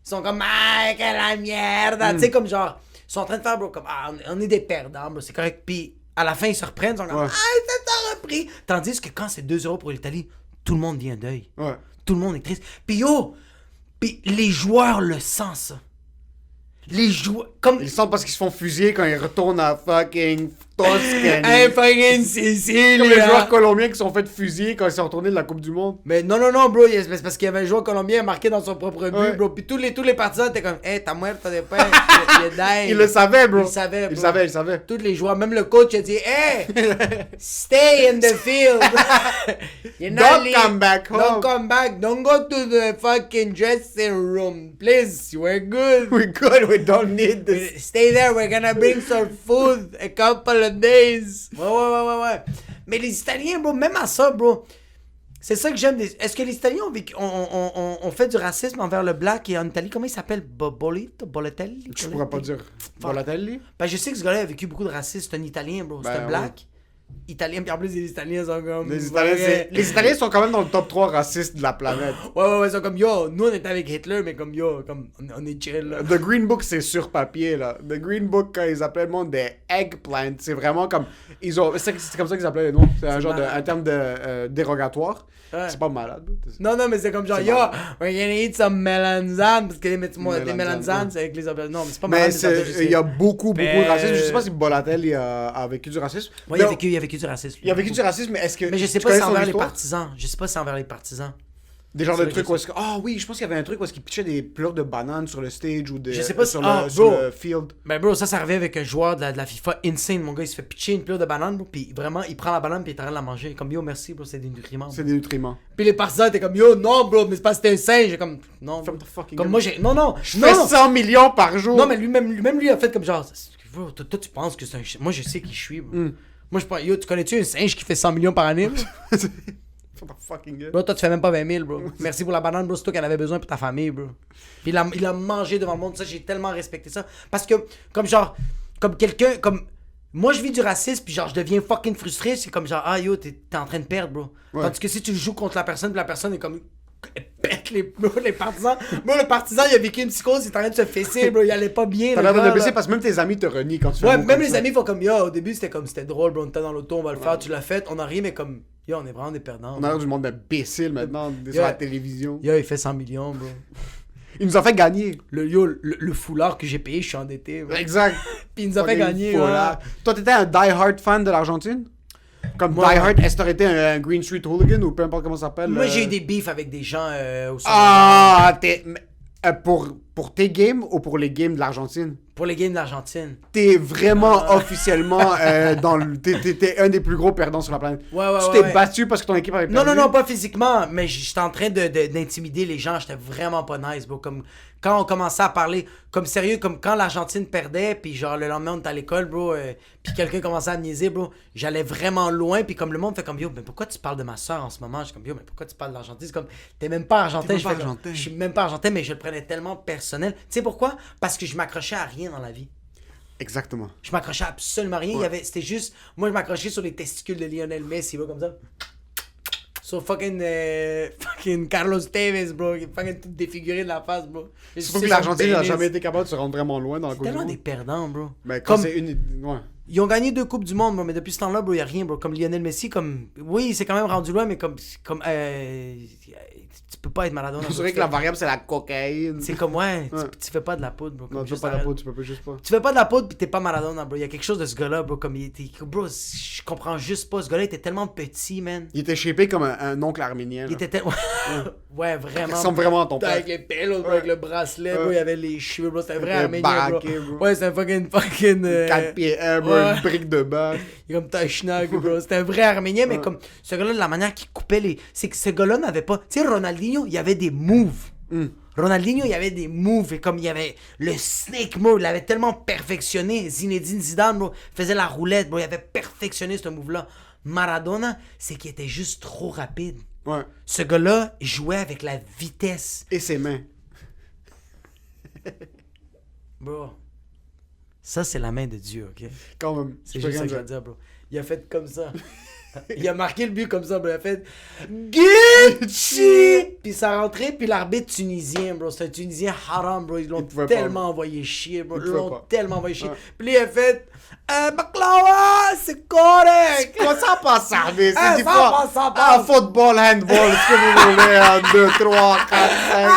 ils sont comme, ah, que la merde. Tu sais, comme genre, ils sont en train de faire, bro, comme, ah, on est des perdants, bro, c'est correct. Puis à la fin, ils se reprennent, ils sont comme, Ouais. ah, ça t'a repris. Tandis que quand c'est 2-0 pour l'Italie, tout le monde vient deuil. Ouais. Tout le monde est triste. Puis puis les joueurs le sentent, ça. Les joueurs, comme... Ils sentent parce qu'ils se font fusiller quand ils retournent à fucking Toscane. Hey, fucking Sicile, Comme les là. joueurs colombiens qui sont fait fusiller quand ils sont retournés de la Coupe du Monde. Mais non, bro, c'est parce qu'il y avait un joueur colombien marqué dans son propre but, Ouais. bro. Puis tous les partisans étaient comme, hey, ta muerte después, il est Ils le savaient, bro. Il savait, bro. Ils savaient. Tous les joueurs, même le coach a dit, hey, stay in the field. You're not Don't leaving. come back home. Don't come back. Don't go to the fucking dressing room. Please, we're good. We're good, we don't need this. Stay there, we're gonna bring some food a couple of days. Ouais. Mais les Italiens, bro, même à ça, bro, c'est ça que j'aime. Est-ce que les Italiens ont fait du racisme envers le black et en Italie? Comment il s'appelle? Bolotelli? Je pourrais pas dire. Bolotelli? Ben, je sais que ce gars-là a vécu beaucoup de racisme. C'est un Italien, bro. C'est Ben, un black. Italien, puis en plus, les Italiens sont comme... Les Italiens sont quand même dans le top 3 racistes de la planète. Ouais, ils sont comme, yo, nous, on était avec Hitler, mais comme, yo, comme, on est chill, là. The Green Book, c'est sur papier, là. The Green Book, quand ils appelaient le monde des eggplants, c'est vraiment comme... C'est comme ça qu'ils appelaient les noms. C'est un genre malade. un terme de dérogatoire. Ouais. C'est pas malade. Non, mais c'est comme genre, C'est yo, malade. we're gonna eat some melanzane, parce que les Melanzane, melanzane, ouais. c'est avec les aubergines. Non, mais c'est pas malade. Mais il y a beaucoup de Mais- racisme. Je sais pas si Bolotelli a vécu du racisme. Ouais, il a Non, vécu du racisme. il a vécu du racisme, mais est-ce que... Mais je sais tu pas si connais c'est son envers les histoire? partisans. Je sais pas si c'est envers les partisans. Des genres C'est de vrai trucs que où est-ce que... Ah oui, je pense qu'il y avait un truc où est-ce qu'il pitchait des pleurs de bananes sur le stage ou Je sais pas sur, si- sur bro. le field. Ben bro, ça revient avec un joueur de la FIFA insane, mon gars, il se fait pitcher une pleure de banane, bro, pis vraiment, il prend la banane pis il est en train de la manger. Comme yo, merci, bro, c'est des nutriments. C'est des nutriments. Pis les partisans étaient comme yo, non, bro, mais c'est parce que t'es un singe. J'ai comme, non, bro. Ferme ta fucking Comme gueule. moi, j'ai. Non, non, Je non, fais non. 100 millions par jour. Non, mais lui-même, lui a fait comme genre, bro, toi, tu penses que c'est un. Moi, je sais qui je suis, bro. Moi, je pense, yo, tu connais-tu un singe qui fait 100 millions par année, bro? Ferme ta fucking gueule. Bro, toi, tu fais même pas 20 000, bro. Merci pour la banane, bro. C'est toi qui en avais besoin pour ta famille, bro. Puis il a mangé devant le monde. Ça, j'ai tellement respecté ça. Parce que, comme genre, comme quelqu'un, comme. Moi, je vis du racisme, puis genre, je deviens fucking frustré. C'est comme genre, ah yo, t'es en train de perdre, bro. Ouais. Tandis que si tu joues contre la personne, puis la personne est comme. Elle pète les partisans. Moi, le partisan, il a vécu une psychose, il est en train de se fesser, bro. Il allait pas bien. T'as le l'air de gars, le baisser là. parce que même tes amis te renient quand tu fais Ouais, un mot même comme les ça. amis font comme yo. Au début, c'était drôle, bro. On était dans l'auto, on va le faire, tu l'as fait. On a ri, mais comme yo, on est vraiment des perdants. On a l'air du monde d'imbécile maintenant, sur la télévision. Yo, il fait 100 millions, bro. Il nous a fait gagner. Le foulard que j'ai payé, je suis endetté. bro. Exact. Puis il nous a fait Fucking gagner. foulard. Toi, t'étais un die-hard fan de l'Argentine? Comme Moi, die-hard, est-ce que t'aurais été un Green Street Hooligan ou peu importe comment ça s'appelle? Moi, j'ai eu des beefs avec des gens au sein Ah, pour tes games ou pour les games de l'Argentine? pour les games de l'Argentine. T'es vraiment officiellement t'es un des plus gros perdants sur la planète. Ouais, ouais, Tu ouais, t'es ouais. battu parce que ton équipe avait Non, perdu? non, non, pas physiquement, mais j'étais en train d'intimider les gens. J'étais vraiment pas nice, bro. Comme quand on commençait à parler, comme sérieux, comme quand l'Argentine perdait, puis genre le lendemain on était à l'école, bro, puis quelqu'un commençait à me niaiser, bro. J'allais vraiment loin, puis comme le monde fait comme yo, mais pourquoi tu parles de ma soeur en ce moment? Je suis comme yo, mais pourquoi tu parles de l'Argentine? C'est comme t'es même pas argentin. T'es même Je pas fais comme, argentin. je suis même pas argentin, mais je le prenais tellement personnel. Tu sais pourquoi? Parce que je m'accrochais à rien dans la vie. Exactement. Je m'accrochais à absolument rien. C'était juste. Moi, je m'accrochais sur les testicules de Lionel Messi, bro, comme ça. Sur fucking Carlos Tevez, bro. Qui est fucking tout défiguré de la face, bro. C'est pas que l'Argentine n'a jamais été capable de se rendre vraiment loin dans la Coupe du Tellement des Monde. perdants, bro. Mais quand Comme- c'est une... Ouais. Ils ont gagné 2 Coupes du Monde, bro, mais depuis ce temps-là, bro, y a rien, bro. Comme Lionel Messi, comme. Oui, il s'est quand même rendu loin, mais comme. Tu peux pas être Maradona. C'est bro. vrai que la variable, c'est la cocaïne. C'est comme, ouais, Ouais. tu fais pas de la poudre, bro. comme Non, tu fais juste pas la arrête. peau, tu peux juste pas. Tu fais pas de la poudre pis t'es pas Maradona, bro. Il y a quelque chose de ce gars-là, bro. Comme il était. Bro, je comprends juste pas. Ce gars-là était tellement petit, man. Il était shapé comme un oncle arménien. Il était tellement. Ouais, Il vraiment. ressemble vraiment à ton père. Avec les pélos, bro, avec le bracelet, bro. Il y avait les cheveux, bro. C'était un vrai était arménien, bro. baraqué, bro. Ouais, c'est un fucking. 4 pieds 1, bro, ouais. une brique de bac. Il est comme Tachnak, bro. C'était un vrai arménien, mais Ouais. comme. Ce gars-là, de la manière qu'il coupait les. C'est que ce gars-là n'avait pas. Tu sais, Ronaldinho, il y avait des moves. Ronaldinho, il y avait des moves. Et comme il y avait le snake move, il l'avait tellement perfectionné. Zinedine Zidane, bro, faisait la roulette, bro. Il avait perfectionné ce move-là. Maradona, c'est qu'il était juste trop rapide. Ouais. Ce gars-là jouait avec la vitesse. Et ses mains. Bro. Ça, c'est la main de Dieu, ok? Quand même. C'est Je peux juste ça rien que je veux dire. dire, bro. Il a fait comme ça. Il a marqué le but comme ça, bro. Il a fait Gucci! Puis ça rentrait, puis l'arbitre tunisien, bro. C'est un Tunisien haram, bro. Ils l'ont Il pouvait pas, tellement envoyé chier, bro. Il Ils pouvait l'ont pas. tellement envoyé chier. Ouais. Puis lui, il a fait Baklawa, c'est correct! Comment ça passe, arbitre? Ah, C'est des ça fois. passe, ça Ah, passe. football, handball, ce que vous voulez. 1, 2, 3, 4, 5.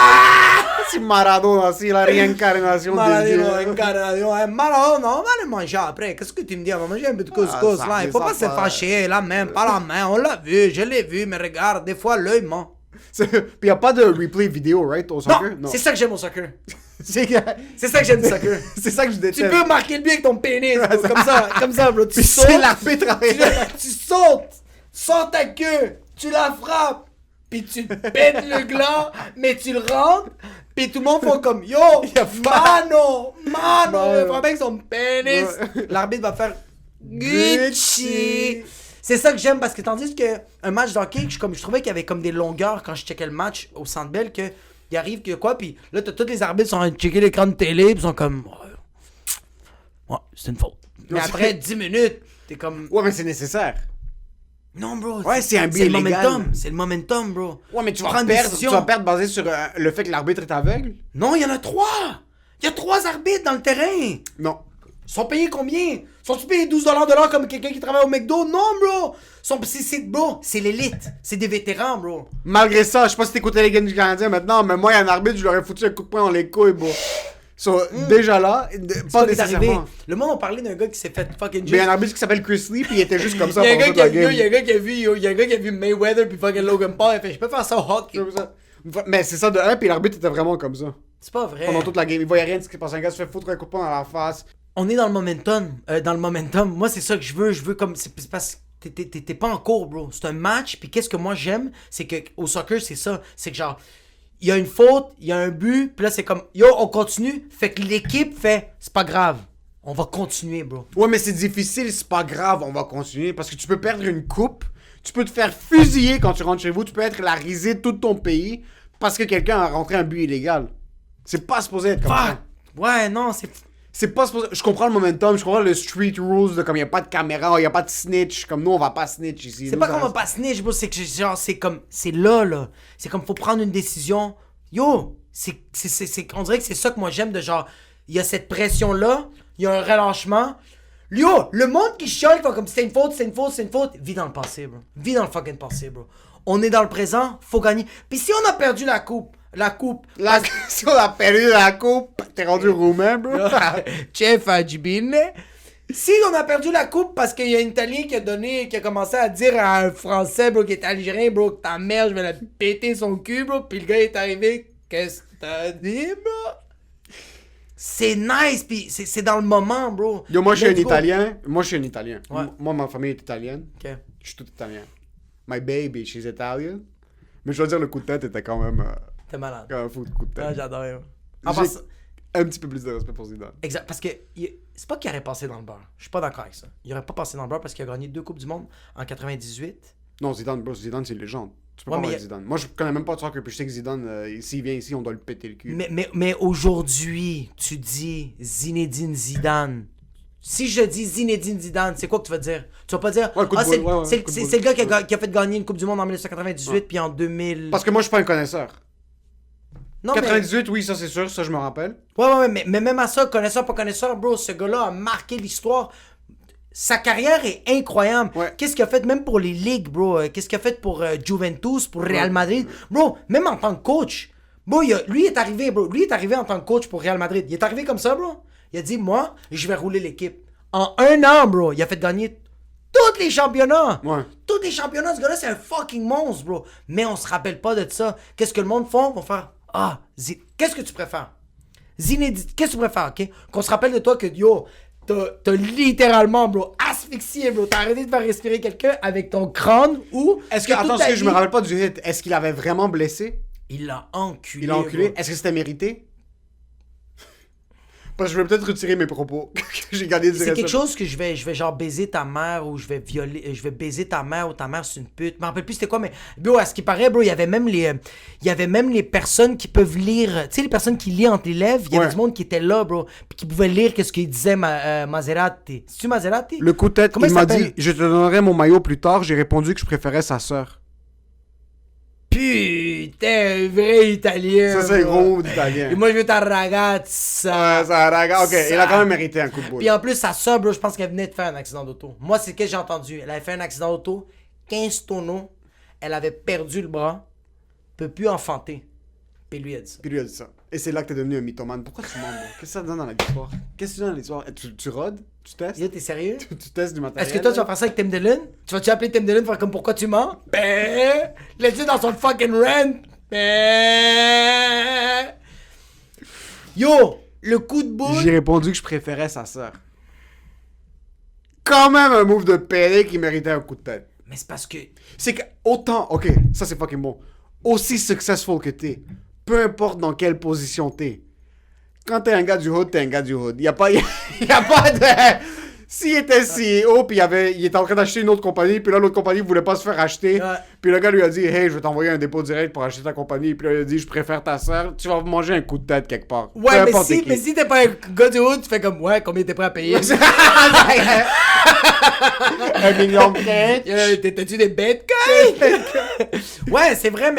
C'est Maradona, c'est la réincarnation de Maradona, Dieu. Maradona, Maradona, on va le manger après. Qu'est-ce que tu me dis? On va manger un peu de couscous, ça, là. Il faut ça pas se va. fâcher, la main, pas la main. On l'a vu, je l'ai vu, mais regarde, des fois, l'œil ment. Puis y a pas de replay vidéo, right, au soccer? Non, c'est ça que j'aime au soccer. C'est C'est ça que j'aime du soccer. c'est ça que je déteste. Tu peux marquer le but avec ton pénis, bro, comme ça, bro. Tu Puis sautes, c'est l'arbitre arrière. tu sautes, sors ta queue, tu la frappes, puis tu pètes le gland, mais tu le rentres, puis tout le monde fait comme yo, mano, il frappe avec son pénis. Ouais. L'arbitre va faire Gucci. C'est ça que j'aime parce que tandis que un match de hockey, je trouvais qu'il y avait comme des longueurs quand je checkais le match au Centre Bell que il arrive que quoi, puis là t'as tous les arbitres sont en train de checker l'écran de télé, puis ils sont comme ouais, c'est une faute. Mais après 10 minutes, t'es comme Ouais, mais c'est nécessaire. non bro. Ouais, c'est un c'est le biais légal. momentum, c'est le momentum, bro. Ouais, mais tu Prends vas une perdre, décision. tu vas perdre basé sur le fait que l'arbitre est aveugle? Non, il y en a 3. Il y a 3 arbitres dans le terrain. Non. Ils sont payés combien? Sont-ils payés 12$ de l'heure comme quelqu'un qui travaille au McDo? Non, bro! Bro, c'est l'élite. C'est des vétérans, bro. Malgré ça, je sais pas si t'écoutais les games du Canadien maintenant, mais moi, il y a un arbitre, je leur ai foutu un coup de poing dans les couilles, bro. So, déjà là, C'est pas qui est arrivé. nécessairement. Le monde a parlé d'un gars qui s'est fait fucking Mais il y a un arbitre qui s'appelle Chris Lee, puis il était juste comme ça Il y a un pendant gars toute la game. qui a vu Mayweather puis fucking Logan Paul. Il a fait, je peux faire ça au hockey. Comme ça. Mais c'est ça de 1, puis l'arbitre était vraiment comme ça. C'est pas vrai. Pendant toute la game, il voyait rien de ce qui se passait. Un gars se fait foutre un coup de poing dans la face. On est dans le momentum. Moi, c'est ça que je veux. Je veux comme. C'est parce que t'es pas en cours, bro. C'est un match. Puis qu'est-ce que moi j'aime, c'est que au soccer, c'est ça. C'est que genre, il y a une faute, il y a un but. Puis là, c'est comme, yo, on continue. Fait que l'équipe fait, c'est pas grave. On va continuer, bro. Ouais, mais c'est difficile, c'est pas grave, on va continuer. Parce que tu peux perdre une coupe. Tu peux te faire fusiller quand tu rentres chez vous. Tu peux être la risée de tout ton pays. Parce que quelqu'un a rentré un but illégal. C'est pas supposé être comme ça. Ouais, non, c'est. C'est pas supposé... Je comprends le momentum, je comprends le street rules de comme il y a pas de caméra, il y a pas de snitch, comme nous on va pas snitch ici. C'est pas qu'on va pas snitch, bro, c'est que genre, c'est comme, c'est là. C'est comme, faut prendre une décision. Yo, on dirait que c'est ça que moi j'aime de genre, il y a cette pression-là, il y a un relâchement. Yo, le monde qui chiale, comme c'est une faute, vis dans le passé, bro. Vis dans le fucking passé, bro. On est dans le présent, faut gagner. Puis si on a perdu la coupe, si on a perdu la coupe, t'es rendu roumain, bro. Chef Ajibine. Si on a perdu la coupe parce qu'il y a un Italien qui a commencé à dire à un Français, bro, qui est algérien, bro, que ta mère, je vais la péter son cul, bro, puis le gars est arrivé, qu'est-ce que t'as dit, bro? C'est nice, pis c'est dans le moment, bro. Yo, moi je suis un Let's go. Italien. Moi je suis un Italien. Ouais. Moi ma famille est italienne. Ok. Je suis tout italien. My baby, she's Italian. Mais je dois dire, le coup de tête était quand même... T'es malade. Quand même fou de coup de tête. Ah, j'adore. J'ai En passant- un petit peu plus de respect pour Zidane. Exact, parce que c'est pas qu'il aurait passé dans le beurre. Je suis pas d'accord avec ça. Il aurait pas passé dans le beurre parce qu'il a gagné 2 Coupes du Monde en 98. Non, Zidane, bro, Zidane c'est une légende. Tu peux Ouais, pas mais parler de Zidane. Moi je connais même pas de soccer, puis je sais que Zidane, s'il vient ici, on doit le péter le cul. Mais aujourd'hui, tu dis Zinedine Zidane. Si je dis Zinedine Zidane, c'est quoi que tu vas dire? Tu vas pas dire, Ouais, coup de c'est boule, ouais, c'est- coup de c'est- boule. c'est le gars qui a fait gagner une Coupe du Monde en 1998 puis en 2000. Parce que moi je suis pas un connaisseur. Non, 98, oui, ça c'est sûr, ça je me rappelle. ouais, mais même à ça, connaisseur, pas connaisseur, bro, ce gars-là a marqué l'histoire. Sa carrière est incroyable. Ouais. Qu'est-ce qu'il a fait même pour les ligues, bro? Qu'est-ce qu'il a fait pour Juventus, pour Real Madrid? Bro, même en tant que coach. Bro, lui est arrivé, bro. Lui est arrivé en tant que coach pour Real Madrid. Il est arrivé comme ça, bro. Il a dit, moi, je vais rouler l'équipe. En 1 an, bro, il a fait gagner tous les championnats. Ouais. Tous les championnats, ce gars-là, c'est un fucking monstre, bro. Mais on se rappelle pas de ça. Qu'est-ce que le monde font? Ils vont faire, qu'est-ce que tu préfères? Zinedine, qu'est-ce que tu préfères, ok? Qu'on se rappelle de toi que, yo, t'as littéralement, bro, asphyxié, bro. T'as arrêté de faire respirer quelqu'un avec ton crâne ou... Est-ce que, toute attends, ta je me vie- rappelle pas du hit. Est-ce qu'il avait vraiment blessé? Il l'a enculé. Il a enculé? bro. Est-ce que c'était mérité? Parce que je vais peut-être retirer mes propos. J'ai gagné du C'est quelque chose que je vais genre baiser ta mère ou je vais baiser ta mère ou ta mère c'est une pute. Je me rappelle plus c'était quoi, mais bro, à ce qui paraît, bro, il y avait même les personnes qui peuvent lire, tu sais, les personnes qui lisent entre les lèvres, il y avait Ouais. du monde qui était là, bro, puis qui pouvait lire qu'est-ce qu'il disait Maserati. C'est-tu Maserati? Le coup de tête, Comment il il m'a s'appelle? dit, je te donnerai mon maillot plus tard. J'ai répondu que je préférais sa sœur. Putain, un vrai italien. Ça, c'est bro. gros mot d'italien. Et moi, je veux ta ragazza. Ouais, ça raga. Ok, Ça- il a quand même mérité un coup de boule. Puis en plus, sa soeur, bro, je pense qu'elle venait de faire un accident d'auto. Moi, c'est ce que j'ai entendu. Elle avait fait un accident d'auto, 15 tonneaux, elle avait perdu le bras, peut plus enfanter. Puis lui a dit ça. Puis lui a dit ça. Et c'est là que t'es devenu un mythomane. Pourquoi tu mens, bro? Qu'est-ce que ça donne dans l'histoire? Qu'est-ce que tu donnes dans l'histoire? Tu rodes? Tu testes? Yo, t'es sérieux? Tu testes du matériel? Est-ce que toi, tu vas faire ça avec Tim Dillon? Tu vas-tu appeler Tim Dillon faire comme pourquoi tu mens? Ben, laisse-le dans son fucking rent. Ben. Yo, le coup de boule. J'ai répondu que je préférais sa sœur. Quand même un move de Pelé qui méritait un coup de tête. Mais c'est parce que. C'est que autant, ok, ça c'est fucking bon. Aussi successful que t'es, peu importe dans quelle position t'es. Quand t'es un gars du hood, t'es un gars du hood. Y a pas de. S'il était CEO, puis il était en train d'acheter une autre compagnie, puis là l'autre compagnie voulait pas se faire acheter, Ouais. puis le gars lui a dit, hey, je vais t'envoyer un dépôt direct pour acheter ta compagnie, puis là il a dit, je préfère ta sœur, tu vas manger un coup de tête quelque part. Peu Ouais, importe qui. mais si t'es pas un gars du hood, tu fais comme, ouais, combien t'es prêt à payer? 1 million de têtes. T'as-tu des bitcoins? Ouais, c'est vrai,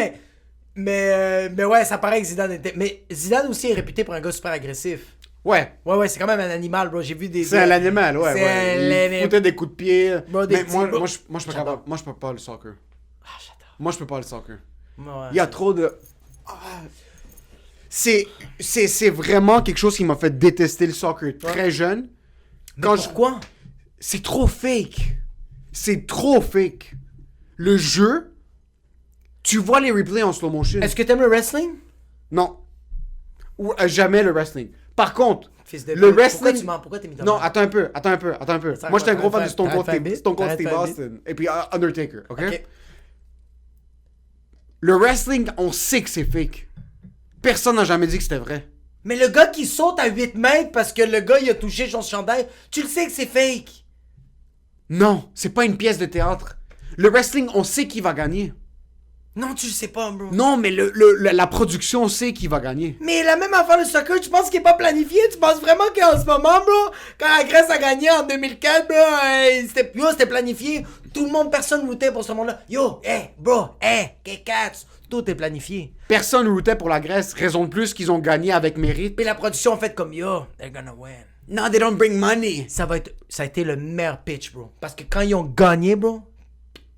mais ouais, ça paraît que Zidane était. Mais Zidane aussi est réputé pour un gars super agressif. Ouais. Ouais, c'est quand même un animal, bro. J'ai vu des. C'est un animal, ouais. C'est ouais. un Il animal. foutait des coups de pied. Bro, des Mais petits- moi, bro. moi, je suis pas J'adore. capable. Moi, je peux pas le soccer. Ah, j'adore. Moi, je peux pas le soccer. Ouais. Il y a trop de... C'est vraiment quelque chose qui m'a fait détester le soccer très jeune. Mais Quand pourquoi? C'est trop fake. C'est trop fake. Le jeu, Tu vois les replays en slow motion. Est-ce que t'aimes le wrestling? Non. Ou jamais le wrestling. Par contre, Fils de le pute. wrestling... Pourquoi t'es mis Non, attends un peu. Moi, j'étais un gros fan de Stone Cold Steve Austin. Et puis Undertaker, ok? Le wrestling, on sait que c'est fake. Personne n'a jamais dit que c'était vrai. Mais le gars qui saute à 8 mètres parce que le gars il a touché son chandail, tu le sais que c'est fake. Non, c'est pas une pièce de théâtre. Le wrestling, on sait qui va gagner. Non, tu le sais pas, bro. Non, mais la production sait qui va gagner. Mais la même affaire de soccer, tu penses qu'il est pas planifié? Tu penses vraiment qu'en ce moment, bro, quand la Grèce a gagné en 2004, bro, c'était planifié. Tout le monde, personne luttait pour ce monde-là. Yo, bro, K-Cats, tout est planifié. Personne luttait pour la Grèce, raison de plus qu'ils ont gagné avec mérite. Puis la production a fait comme, yo, they're gonna win. No, they don't bring money. Ça a été le meilleur pitch, bro. Parce que quand ils ont gagné, bro,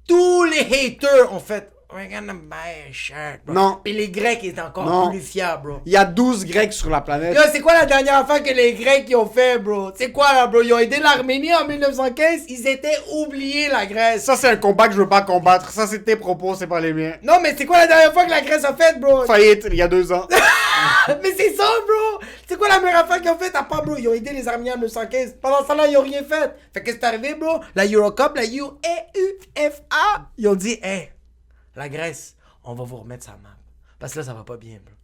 tous les haters ont fait, we're gonna buy a shirt, bro. Non. Puis les Grecs étaient encore Non. plus fiers, bro. Il y a 12 Grecs sur la planète. Yo, c'est quoi la dernière affaire que les Grecs ils ont fait, bro? C'est quoi là, bro? Ils ont aidé l'Arménie en 1915, ils étaient oubliés, la Grèce. Ça, c'est un combat que je veux pas combattre. Ça, c'est tes propos, c'est pas les miens. Non, mais c'est quoi la dernière fois que la Grèce a fait, bro? Faillite, il y a 2 ans. Mais c'est ça, bro! C'est quoi la meilleure affaire qu'ils ont fait? À part, bro, ils ont aidé les Arméniens en 1915. Pendant ce temps-là, ils ont rien fait. Fait que c'est arrivé, bro? La Eurocup, la UEFA, ils ont dit, la Grèce, on va vous remettre sa map. Parce que là, ça va pas bien, bro.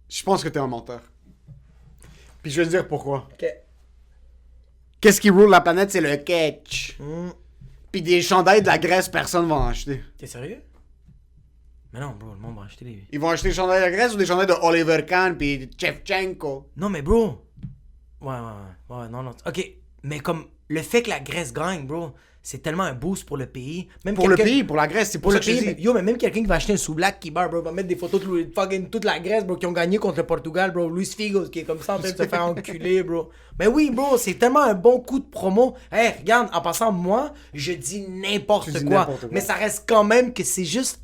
Je pense que t'es un menteur. Puis je vais te dire pourquoi. Ok. Qu'est-ce qui roule la planète, c'est le catch. Puis des chandails de la Grèce, personne va en acheter. T'es sérieux? Mais non, bro, le monde va acheter les... Ils vont acheter des chandails de la Grèce ou des chandails de Oliver Kahn puis de Shevchenko? Non, mais bro. Ouais, non. Ok, mais comme le fait que la Grèce gagne, bro, c'est tellement un boost pour le pays. Même Pour le quelqu'un- pays, pour la Grèce, c'est pour Pour ça le que je pays, dis. yo, mais même quelqu'un qui va acheter un sous-black qui barre, bro, va mettre des photos de fucking toute la Grèce, bro, qui ont gagné contre le Portugal, bro. Luis Figo, qui est comme ça en train de se faire enculer, bro. Mais oui, bro, c'est tellement un bon coup de promo. Regarde, en passant, moi, je dis n'importe Tu dis quoi. n'importe quoi. Mais ça reste quand même que c'est juste.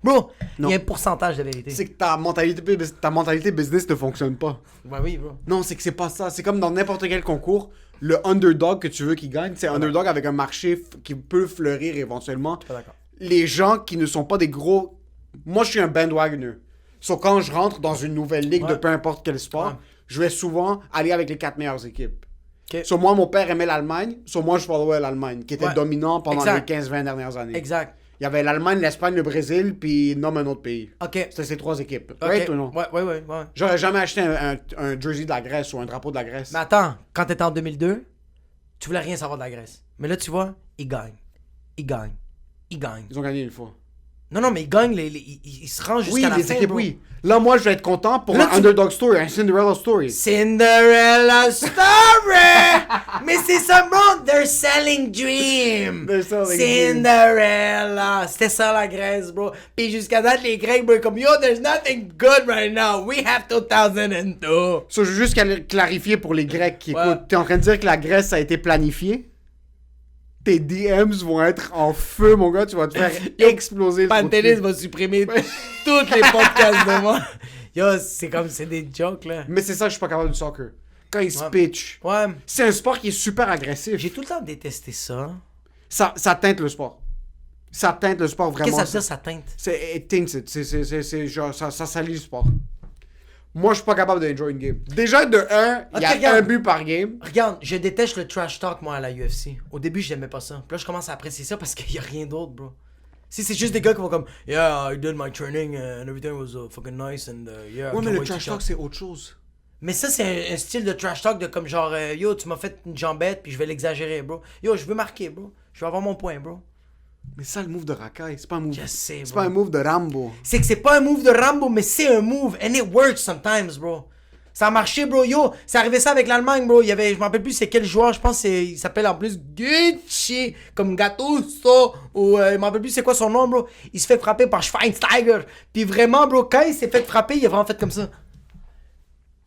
Bro, il Non. y a un pourcentage de vérité. C'est que ta mentalité business ne fonctionne pas. Ouais, oui, bro. Non, c'est que c'est pas ça. C'est comme dans n'importe quel concours, le underdog que tu veux qu'il gagne, c'est un underdog avec un marché qui peut fleurir éventuellement. Pas d'accord. Les gens qui ne sont pas des gros... Moi, je suis un bandwagoner. Sauf quand je rentre dans une nouvelle ligue de Ouais. peu importe quel sport, Ouais. je vais souvent aller avec les 4 meilleures équipes. Ok. Sur moi, mon père aimait l'Allemagne. Sur moi, je followais l'Allemagne, qui était Ouais. dominant pendant Exact. les 15-20 dernières années. Exact. Il y avait l'Allemagne, l'Espagne, le Brésil, puis nomme un autre pays. Ok. C'était ces 3 équipes. Ok. Right ou non? Ouais. J'aurais jamais acheté un jersey de la Grèce ou un drapeau de la Grèce. Mais attends, quand t'étais en 2002, tu voulais rien savoir de la Grèce. Mais là, tu vois, ils gagnent. Ils gagnent. Ils ont gagné une fois. Non, mais ils gagnent, ils se rendent Oui, jusqu'à la les fin, équipes, bro. oui. Là, moi, je vais être content pour Là, un tu- underdog story, un Cinderella story. Cinderella Story! Mais c'est ça, bro! They're selling dream! They're selling dream. Cinderella! C'était ça, la Grèce, bro. Puis jusqu'à date, les Grecs, bro, comme, yo, there's nothing good right now. We have 2002. Ça, je veux juste clarifier pour les Grecs qui Ouais. écoutent. T'es en train de dire que la Grèce a été planifiée? Tes DMs vont être en feu, mon gars. Tu vas te faire exploser le trou de Pantelis cul. va supprimer tous les podcasts de moi. Yo, c'est des jokes, là. Mais c'est ça que je suis pas capable du soccer. Quand ils se Ouais. pitchent. Ouais, C'est un sport qui est super agressif. j'ai tout le temps détesté ça. Ça teinte le sport. Ça teinte le sport vraiment. Qu'est-ce que ça veut dire, ça teinte? C'est it taints it. C'est genre, ça salit le sport. Moi, je suis pas capable d'enjoy une game. Déjà, de 1, il y a Ok, regarde. un but par game. Regarde, je déteste le trash talk, moi, à la UFC. Au début, j'aimais pas ça. Puis là, je commence à apprécier ça parce qu'il y a rien d'autre, bro. Si c'est juste des gars qui vont comme, yeah, I did my training and everything was fucking nice and yeah. I Ouais, mais can't le wait to trash shot. talk, c'est autre chose. Mais ça, c'est un style de trash talk de comme genre, yo, tu m'as fait une jambette, puis je vais l'exagérer, bro. Yo, je veux marquer, bro. Je veux avoir mon point, bro. Mais ça, le move de Rakai, c'est pas un move. Je sais, C'est bro. pas un move de Rambo. C'est que c'est pas un move de Rambo, mais c'est un move. And it works sometimes, bro. Ça a marché, bro. Yo, c'est arrivé ça avec l'Allemagne, bro. Il y avait, je me rappelle plus c'est quel joueur, je pense il s'appelle en plus Gucci, comme Gattuso, ou je me rappelle plus c'est quoi son nom, bro. Il se fait frapper par Schweinsteiger. Puis vraiment, bro, quand il s'est fait frapper, il a vraiment fait comme ça.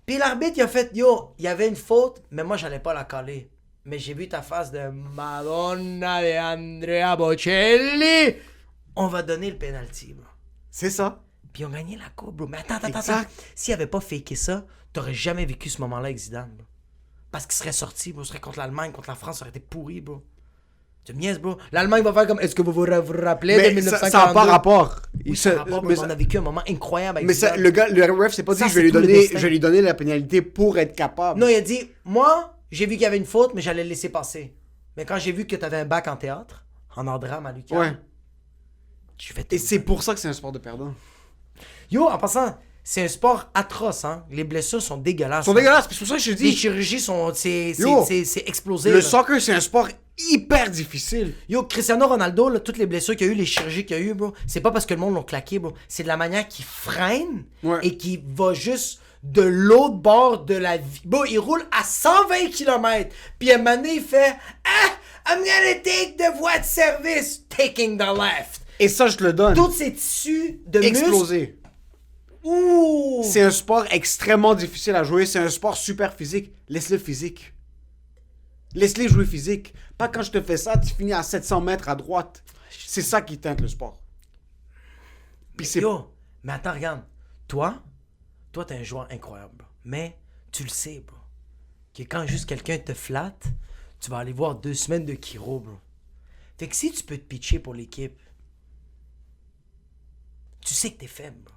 Puis l'arbitre, il a fait, yo, il y avait une faute, mais moi, j'allais pas la caler. Mais j'ai vu ta face de Madonna de Andrea Bocelli. On va donner le penalty, bro. C'est ça. Puis ils ont gagné la coupe, bro. Mais attends. Exact. S'il avait pas faké ça, t'aurais jamais vécu ce moment-là avec Zidane, bro. Parce qu'il serait sorti, bro. Il serait contre l'Allemagne, contre la France, ça aurait été pourri, bro. Tu me niaises, bro. L'Allemagne va faire comme, est-ce que vous vous rappelez de Mais 1942? ça n'a pas rapport. Oui, ça a rapport, mais on a vécu un moment incroyable avec Mais ça, le ref s'est pas dit, Ça, je c'est vais tout le je destin. vais lui donner la pénalité pour être capable. Non, il a dit, moi, j'ai vu qu'il y avait une faute, mais j'allais le laisser passer. Mais quand j'ai vu que t'avais un bac en théâtre, en art drame à l'UQAM, Ouais. je vais Et c'est pour ça que c'est un sport de perdant. Yo, en passant, c'est un sport atroce, hein. Les blessures sont dégueulasses. Ils sont hein. dégueulasses, c'est pour ça que je te Les dis. chirurgies sont... Yo, C'est explosé. Le là. soccer, c'est un sport hyper difficile. Yo, Cristiano Ronaldo, là, toutes les blessures qu'il y a eu, les chirurgies qu'il y a eu, bro, c'est pas parce que le monde l'ont claqué, bro. C'est de la manière qu'il freine Ouais. et qu'il va juste de l'autre bord de la vie. Bro, il roule à 120 km. Puis à un moment donné, il fait « Ah, I'm gonna take the voie de service. Taking the left. Et ça, je te le » donne. Tous ces tissus de muscles... Explosé. Ouh! C'est un sport extrêmement difficile à jouer. C'est un sport super physique. Laisse-le physique. Laisse-les jouer physique. Pas quand je te fais ça, tu finis à 700 mètres à droite. C'est ça qui teinte le sport. Puis c'est... Yo, mais attends, regarde. Toi, t'es un joueur incroyable, bro. Mais tu le sais, bro. Que quand juste quelqu'un te flatte, tu vas aller voir 2 semaines de chiro, bro. Fait que si tu peux te pitcher pour l'équipe, tu sais que t'es faible, bro.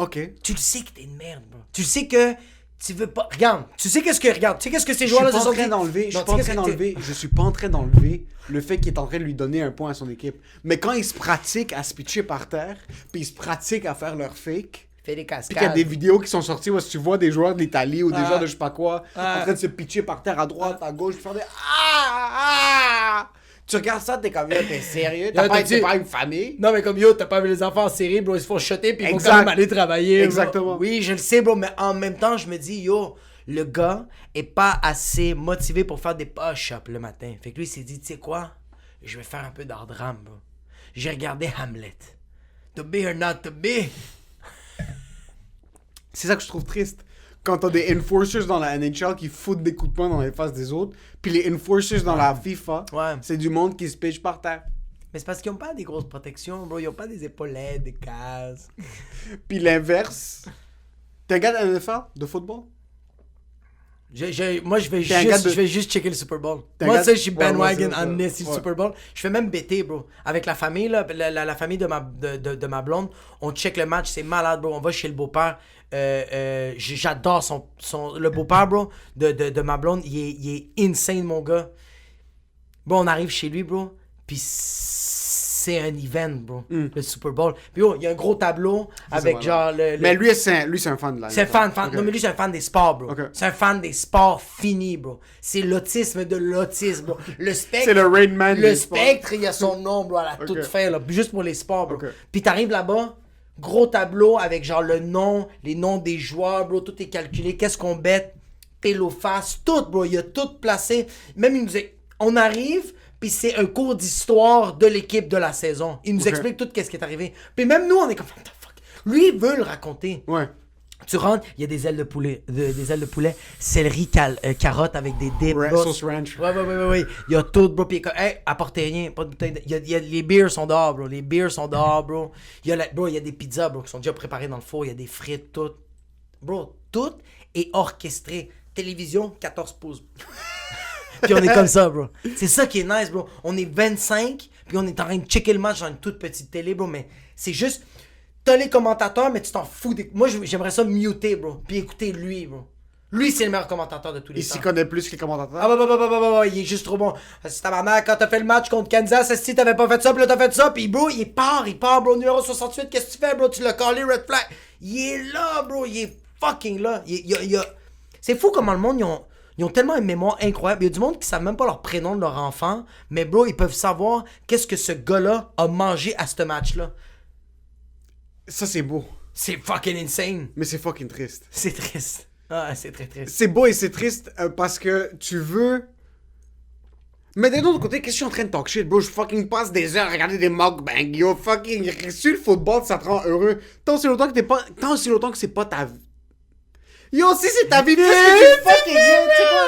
OK. Tu le sais que t'es une merde, bro. Tu sais que tu veux pas... Regarde, tu sais qu'est-ce que ces Je suis joueurs-là pas se en sont train dit? d'enlever, je suis Non, pas en tu sais train qu'est-ce que d'enlever, je suis pas en train d'enlever le fait qu'il est en train de lui donner un point à son équipe. Mais quand ils se pratiquent à se pitcher par terre, puis ils se pratiquent à faire leur fake, Fais des puis qu'il y a cascades. des vidéos qui sont sorties où tu vois des joueurs de l'Italie ou des Ah. joueurs de je sais pas quoi Ah. en train de se pitcher par terre à droite, à gauche, puis faire des ah. Tu regardes ça, t'es comme là, t'es sérieux, Là, t'es pas une famille. Non, mais comme yo, t'as pas vu les enfants en série, bro, ils se font shotter puis ils vont Exact. quand même aller travailler. bro. Exactement. Oui, je le sais, bro, mais en même temps, je me dis, yo, le gars est pas assez motivé pour faire des push-ups le matin. Fait que lui, il s'est dit, tu sais quoi, je vais faire un peu d'art drame, bro. J'ai regardé Hamlet. To be or not to be. C'est ça que je trouve triste. Quand t'as des enforcers dans la NHL qui foutent des coups de poing dans les faces des autres, puis les enforcers dans la FIFA, Ouais. c'est du monde qui se pitch par terre. Mais c'est parce qu'ils ont pas des grosses protections, bro. Ils ont pas des épaulettes, des cases. Puis l'inverse. T'es un gars de NFL, de football? Moi, je T'es un gars de- vais juste checker le Super Bowl. T'es un Moi, gars tu sais, de- je suis Ouais, bandwagon ouais, c'est en ça. esti du Ouais. Super Bowl. Je fais même BT, bro. Avec la famille, là, la famille de ma blonde, on check le match, c'est malade, bro. On va chez le beau-père. J'adore le beau-père, bro, de ma blonde. Il est insane, mon gars. Bon, on arrive chez lui, bro. Puis c'est un event, bro. Le Super Bowl. Puis oh, il y a un gros tableau avec malade. genre le... Mais lui, c'est un fan de la C'est un fan. Ok. Non, mais lui, c'est un fan des sports, bro. Ok. C'est un fan des sports finis, bro. C'est l'autisme de l'autisme, bro. Le spectre. C'est le Rain Man Le des sports. spectre, il y a son nom, bro, à la Ok. toute fin, là. Juste pour les sports, bro. Ok. Puis t'arrives là-bas, gros tableau avec genre le nom, les noms des joueurs, bro. Tout est calculé. Qu'est-ce qu'on bête? Pile aux faces, tout, bro. Il y a tout placé. Même, il nous dit, on arrive. Puis c'est un cours d'histoire de l'équipe de la saison. Il nous Ok. explique tout ce qui est arrivé. Puis même nous, on est comme, what the fuck? Lui, il veut le raconter. Ouais. Tu rentres, il y a des ailes de poulet, des ailes de poulet, céleri, carottes avec des dips. bro. Sauce ranch. Ouais. Il y a tout, bro. Puis il est comme, hey, apportez rien, pas de bouteille. Il y a les beers sont dehors, bro. Les beers sont dehors, bro. Il y a des pizzas, bro, qui sont déjà préparées dans le four. Il y a des frites, tout. Bro, tout est orchestré. Télévision, 14 pouces. Puis on est comme ça, bro. C'est ça qui est nice, bro. On est 25, puis on est en train de checker le match dans une toute petite télé, bro. Mais c'est juste, t'as les commentateurs, mais tu t'en fous. Moi, j'aimerais ça muter, bro. Puis écouter lui, bro. Lui, c'est le meilleur commentateur de tous les Il temps. s'y connaît plus que les commentateurs. Ah bah, il est juste trop bon. C'est tabarnak, quand t'as fait le match contre Kansas, si t'avais pas fait ça, puis là t'as fait ça, puis bro, il part, bro, numéro 68, qu'est-ce que tu fais, bro? Tu l'as callé red flag. Il est là, bro, il est fucking là. C'est fou comment le monde, ils ont tellement une mémoire incroyable. Il y a du monde qui savent même pas leur prénom de leur enfant, mais bro, ils peuvent savoir qu'est-ce que ce gars-là a mangé à ce match-là. Ça, c'est beau. C'est fucking insane. Mais c'est fucking triste. C'est triste. Ah, c'est très triste. C'est beau et c'est triste parce que tu veux... Mais d'un autre côté, qu'est-ce que je suis en train de talk shit, bro? Je fucking passe des heures à regarder des mukbangs, yo, fucking... Sur le football, ça te rend heureux. Tant aussi longtemps que c'est pas ta vie. Yo, si c'est ta vie, fais ce que tu fucking veux, tu sais quoi?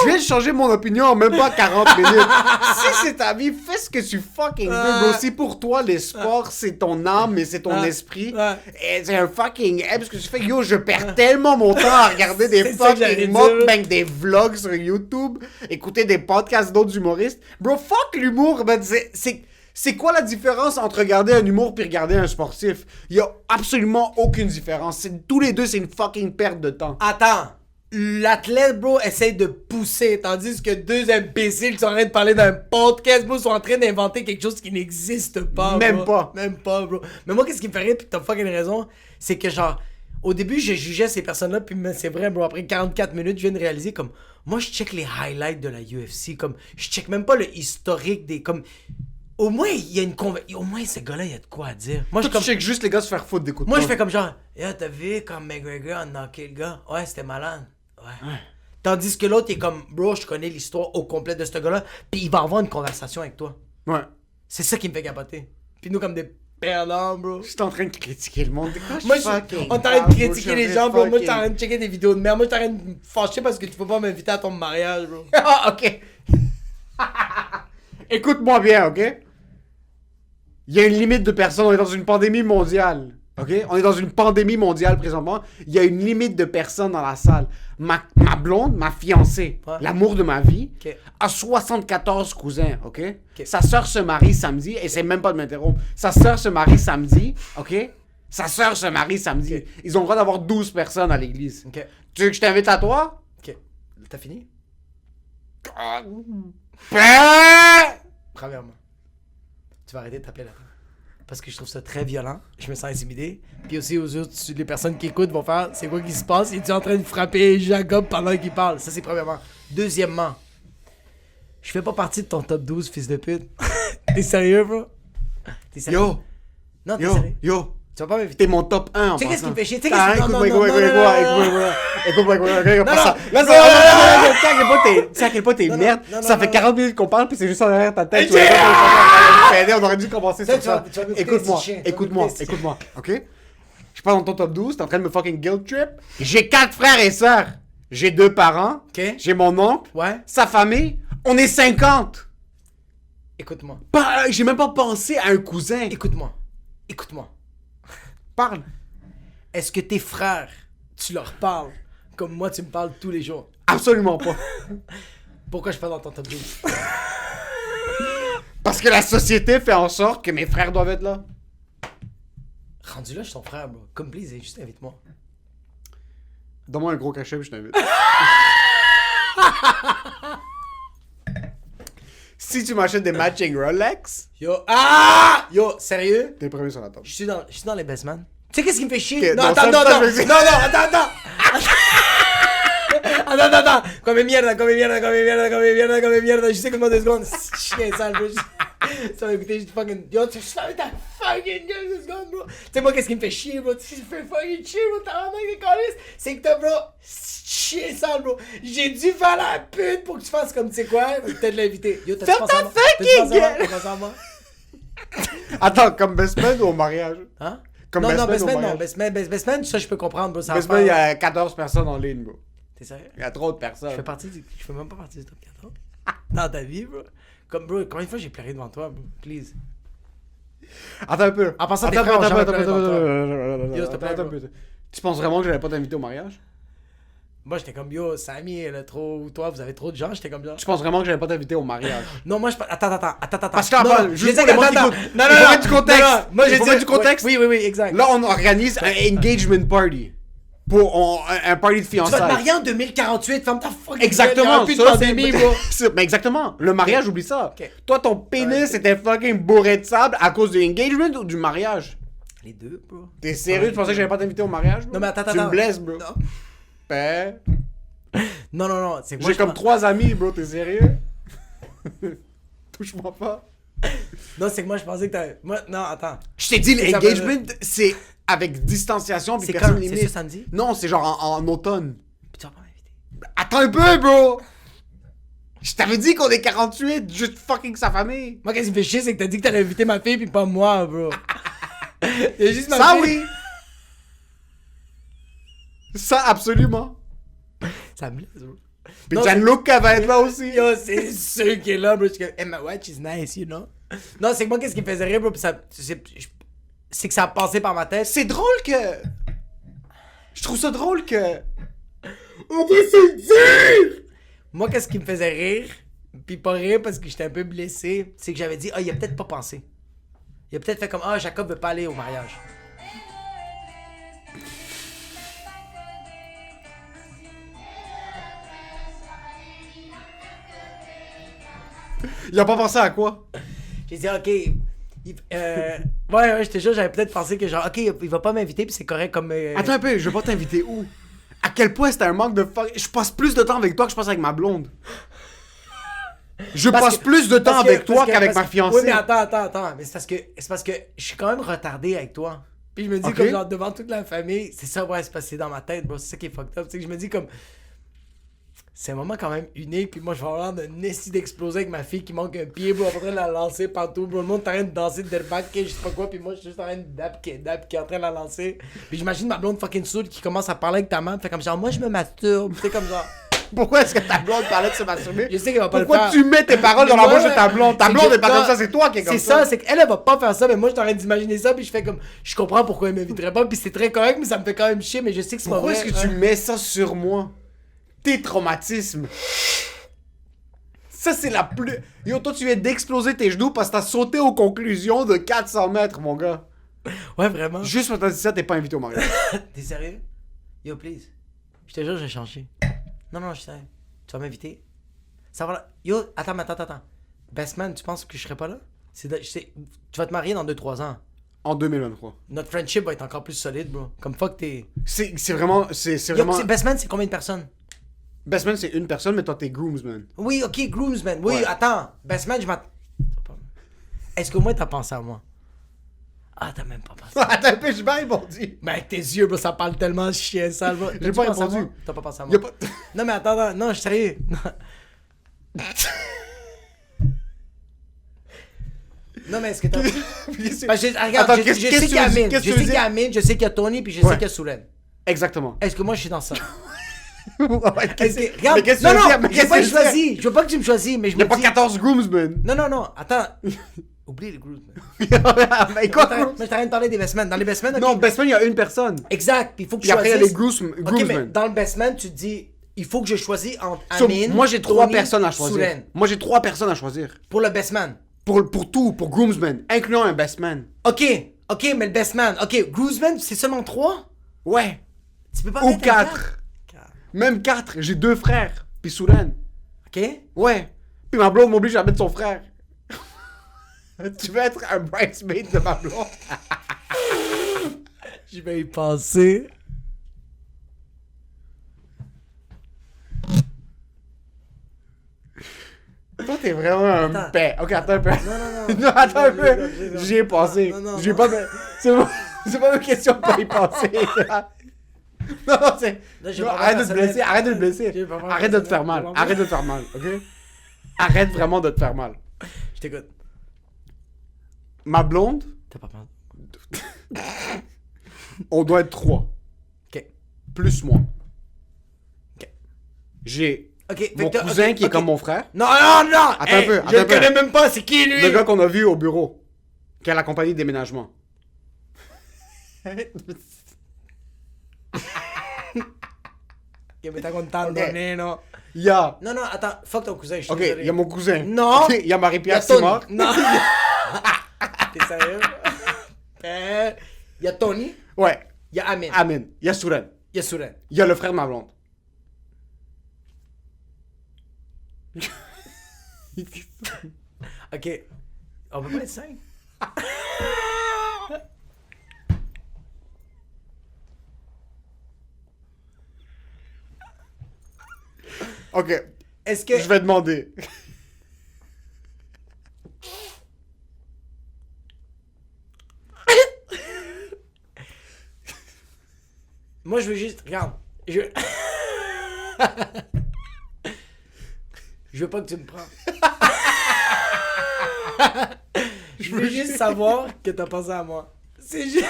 Je viens de changer mon opinion en même pas 40 minutes. Si c'est ta vie, fais ce que tu fucking veux, bro. Si pour toi, les sports, c'est ton âme et c'est ton esprit, et c'est un fucking parce que tu fais, yo, je perds tellement mon temps à regarder des fucking mukbangs, des vlogs sur YouTube, écouter des podcasts d'autres humoristes. Bro, fuck l'humour, ben, c'est quoi la différence entre regarder un humour puis regarder un sportif? Il y a absolument aucune différence. Tous les deux, c'est une fucking perte de temps. Attends. L'athlète, bro, essaye de pousser, tandis que deux imbéciles qui sont en train de parler d'un podcast, bro, sont en train d'inventer quelque chose qui n'existe pas, Même bro. pas. Même pas, bro. Mais moi, qu'est-ce qui me fait rire, pis t'as fucking raison, c'est que genre, au début, je jugeais ces personnes-là, puis c'est vrai, bro, après 44 minutes, je viens de réaliser, comme, moi, je check les highlights de la UFC, comme, je check même pas le historique des, comme... Au moins, il y a une au moins, ce gars-là, il y a de quoi à dire. Moi, Toi, tu check juste les gars se faire foutre d'écoute. Moi, je fais comme genre, t'as vu comme McGregor a knocké le gars? Ouais, c'était malade. Ouais. Tandis que l'autre, il est comme, bro, je connais l'histoire au complet de ce gars-là, puis il va avoir une conversation avec toi. Ouais. C'est ça qui me fait capoter. Puis nous, comme des perdants, bro. Je suis en train de critiquer le monde. Moi, on est en train de critiquer les gens, bro. Moi, je suis en train de checker des vidéos de merde. Moi, je suis en train de me fâcher parce que tu peux pas m'inviter à ton mariage, bro. Ah, ok. Écoute-moi bien, ok? Il y a une limite de personnes. On est dans une pandémie mondiale. Ok? On est dans une pandémie mondiale présentement. Il y a une limite de personnes dans la salle. Ma blonde, ma fiancée, l'amour de ma vie, a 74 cousins, ok? Sa sœur se marie samedi, et c'est même pas de m'interrompre. Sa sœur se marie samedi, ok? Sa sœur se marie samedi. Ils ont le droit d'avoir 12 personnes à l'église. Tu veux que je t'invite à toi? Ok. T'as fini? Premièrement, tu vas arrêter de t'appeler là. Parce que je trouve ça très violent. Je me sens intimidé. Puis aussi, aux autres, les personnes qui écoutent vont faire c'est quoi qui se passe? Es-tu en train de frapper Jacob pendant qu'il parle? Ça, c'est premièrement. Deuxièmement, je fais pas partie de ton top 12, fils de pute. T'es sérieux, bro? T'es sérieux? Yo! Non, t'es sérieux? Yo! Tu vas pas m'inviter? T'es mon top 1 en Tu sais qu'est-ce qui me fait chier? Tu sais passant. qu'est-ce qui me Écoute-moi, tu sais à quel point t'es merde. Ça fait 40 minutes qu'on parle, puis c'est juste en derrière ta tête. On aurait dû commencer sur ça. Écoute-moi, ok? Je parle dans ton top 12, t'es en train de me fucking guilt trip. J'ai 4 frères et sœurs. J'ai 2 parents. J'ai mon oncle. Sa famille. On est 50. Écoute-moi. J'ai même pas pensé à un cousin. Écoute-moi. Parle. Est-ce que tes frères, tu leur parles comme moi tu me parles tous les jours? Absolument pas. Pourquoi je parle dans ton top 12? Parce que la société fait en sorte que mes frères doivent être là. Rendu là, je suis ton frère, bro. Comme please, juste invite-moi. Donne-moi un gros cachet puis je t'invite. Si tu m'achètes des matching Rolex... Yo, sérieux? T'es le premier sur la table. Je suis dans les best man. Tu sais qu'est-ce qui me fait chier? Okay, Non, attends. Attends. Come mierda. Je sais comment 2 secondes. Chien sale, bro. Ça va écouter juste fucking... Yo, tu savais ta fucking gueule 2 secondes, bro. Tu sais moi qu'est-ce qui me fait chier, bro? Tu sais, fait fucking chier, bro. T'as un mec de calice. C'est que t'as, bro... Chien sale, bro. J'ai dû faire la pute pour que tu fasses comme tu sais quoi. Peut-être l'inviter. Yo, ferme ta fucking gueule! T'as pensé à moi? Attends, comme best man ou au mariage? Hein? Comme non, best man, non. Best man, ça je peux comprendre, bro. Best man, il y a 14 personnes en ligne, bro. T'es sérieux? Il y a trop de personnes. Je fais même pas partie du top 14. Dans ta vie, bro. Comme, bro, combien de fois j'ai pleuré devant toi, bro? Please. Attends un peu. En passant, tes frères ont jamais pleuré devant toi. Yo, s'il te plaît, bro. Tu penses vraiment que j'allais pas t'inviter au mariage? Moi, j'étais comme, yo, Samy, elle a trop... Toi, vous avez trop de gens, j'étais comme ça. Tu penses vraiment que j'allais pas t'inviter au mariage? Non, moi, Attends. Parce que là, juste pour les gens qui écoutent. Non, il faut mettre du contexte. Moi, j'ai dit du contexte. Oui, exact. Là, on organise un engagement party. Pour un party de Tu fiançailles. vas te marier en 2048, ferme ta fucking Exactement. gueule, il y aura plus de pandémie, bro. Mais exactement. Le mariage, oublie ça. Ok. Toi, ton pénis était fucking bourré de sable à cause de l'engagement ou du mariage? Les deux, bro. T'es sérieux? Tu pensais que j'allais pas t'inviter au mariage, bro? Non, mais attends. Tu me blesses, bro. Non. Ben... Non, c'est que moi, J'ai comme 3 amis, bro. T'es sérieux? Touche-moi pas. Non, c'est que moi, je pensais que t'avais... Moi, non, attends. Je t'ai dit, C'est l'engagement, c'est avec distanciation puis C'est personne quand? limite. C'est ce samedi? Non, c'est genre en automne. Puis tu vas pas m'inviter. Attends un peu, bro! Je t'avais dit qu'on est 48, juste fucking sa famille. Moi, qu'est-ce qui me fait chier, c'est que t'as dit que t'allais inviter ma fille, puis pas moi, bro. Il y a juste ma Ça, fille. oui! Ça, absolument. Ça me laisse, bro. Puis Non, Gianluca va être là aussi. Yo, c'est sûr qu'il est là, bro. Je suis comme, hey, my watch is nice, you know? Non, c'est que moi, qu'est-ce qui me faisait rire, bro? Puis ça, c'est que ça a passé par ma tête. C'est drôle que... Je trouve ça drôle que... On va se le dire! Moi, qu'est-ce qui me faisait rire, pis pas rire parce que j'étais un peu blessé, c'est que j'avais dit, il a peut-être pas pensé. Il a peut-être fait comme, Jacob veut pas aller au mariage. Il a pas pensé à quoi? J'ai dit, ok. Ouais, je te jure, j'avais peut-être pensé que genre, ok, il va pas m'inviter, puis c'est correct comme. Attends un peu, je vais pas t'inviter où? À quel point c'était un manque de fuck... Je passe plus de temps avec toi que je passe avec ma blonde. Je passe plus de temps avec toi qu'avec ma fiancée. Oui, mais attends. Mais c'est parce que je suis quand même retardé avec toi. Puis je me dis, Ok. comme genre, devant toute la famille, c'est ça, ouais, c'est passé dans ma tête, bro. C'est ça qui est fucked up. Tu sais, que je me dis, comme. C'est un moment quand même unique, puis moi je vais avoir l'air de Nessie d'exploser avec ma fille qui manque un pied, bro, en train de la lancer partout, bro. Le monde est en train de danser de derback, je sais pas quoi, puis moi je suis juste en train de dap qui est en train de la lancer. Puis j'imagine ma blonde fucking sourde qui commence à parler avec ta maman, fait comme genre, moi je me masturbe, tu sais, comme genre. Pourquoi est-ce que ta blonde parlait de se masturber? Je sais qu'elle va pas Pourquoi le faire. tu mets tes paroles dans la Ouais, bouche de ta blonde? Ta c'est blonde que- est pas non, comme ça, c'est toi qui es comme C'est ça. ça, c'est qu'elle va pas faire ça, mais moi je suis en train d'imaginer ça, puis je fais comme, je comprends pourquoi elle m'inviterait pas, puis c'est très correct, mais ça me fait quand même chier, mais je sais que c'est pas Pourquoi vrai. est-ce que tu mets ça sur moi? Tes traumatismes. Ça, c'est la plus... Yo, toi, tu viens d'exploser tes genoux parce que t'as sauté aux conclusions de 400 mètres, mon gars. Ouais, vraiment. Juste parce que t'as dit ça, t'es pas invité au mariage. T'es sérieux? Yo, please. Je te jure, je vais changer. Non, je suis sérieux. Tu vas m'inviter? Ça va là. Yo, attends. Best man, tu penses que je serai pas là? Tu vas te marier dans 2-3 ans. En 2023. Notre friendship va être encore plus solide, bro. Comme fuck, t'es. C'est vraiment... C'est Yo, vraiment... Best man, c'est combien de personnes? Best man, c'est une personne, mais toi, t'es groomsman. Oui, ok, groomsman. Oui, Ouais. attends. Best man, je m'attends. Est-ce qu'au moins t'as pensé à moi? Ah, t'as même pas pensé. Attends un peu, j'ai pas répondu. Mais avec tes yeux, bro, ça parle tellement chien sale, bro. J'ai T'as-tu pas pensé à répondu. moi? T'as pas pensé à Y moi? a pas... Non, mais attends, non, je suis sérieux. Non, mais est-ce que t'as. Bah, regarde, Attends, je qu'est-ce sais que qu'il tu y a veux dire? Amine, Qu'est-ce que je tu veux sais qu'il y a dire? Amine, je sais qu'il y a Tony, puis je sais Ouais. qu'il y a Soulen. Exactement. Est-ce que moi je suis dans ça? Qu'est-ce Est-ce que- que... Regarde, Mais qu'est-ce que tu veux dire? Mais je veux qu'est-ce pas que que tu je veux dire? choisis. Je veux pas que tu me choisis, mais je Y'a me pas dis... 14 groomsmen. Non, attends. Oublie les groomsmen. Mais quoi, Moi, je suis en train de parler des best men. Dans les best men, ok. Non, best man, il y a une personne. Exact, puis il faut que Puis je après, il y a choisisse. les groomsmen. Ok, mais dans le best man, tu te dis, il faut que je choisisse entre So, Amine, moi, j'ai 3 Tony, personnes à choisir. Soulen. Moi, j'ai 3 personnes à choisir. Pour le best man. Pour tout, pour groomsmen, incluant un best man. Ok, mais le best man. Ok, groomsmen, c'est seulement 3? Ouais. Tu peux pas Ou mettre un 4. Même 4. J'ai 2 frères. Puis Soulen. Ok? Ouais. Puis ma blonde m'oblige à mettre son frère. Tu veux être un bridesmaid de ma blonde? Je vais y penser. Toi, t'es vraiment un Attends. paix. Ok, attends un peu. Non. Non, attends un peu. Non. J'y ai pensé. Non. J'ai pas... C'est pas une question pour y penser. Non, c'est... Là, je vais Non, pas arrête de faire te blesser, personnel. arrête de te blesser. Je vais pas faire Arrête de te faire personnel. mal. Arrête de te faire mal, ok? Arrête vraiment de te faire mal. Je t'écoute. Ma blonde, T'as pas peur? on doit être 3. Ok. Plus moi. Ok. J'ai Ok. fait mon que t'as- cousin ok, qui est ok. comme mon frère. Non! Attends un peu, Je attends le un peu. connais même pas, c'est qui lui? Le gars qu'on a vu au bureau. Qui a la compagnie de déménagement. Que me está contando, Ok. neno. Il y a... Non, attends, fuck ton cousin, je suis Ok, désolé. il y a mon cousin. Non. Il y a Marie-Pierre Y a Tony. Simard. Non. T'es sérieux? Il y a Tony, Ouais. il y a Amin, Amen. Il y a Souren. il y a Souren. Il y a le frère de ma blonde. Ok. On peut pas être 5? Ok, Est-ce que... je vais demander. Moi, je veux juste... Regarde. Je... je veux pas que tu me prends. Je veux juste savoir que t'as pensé à moi. C'est juste...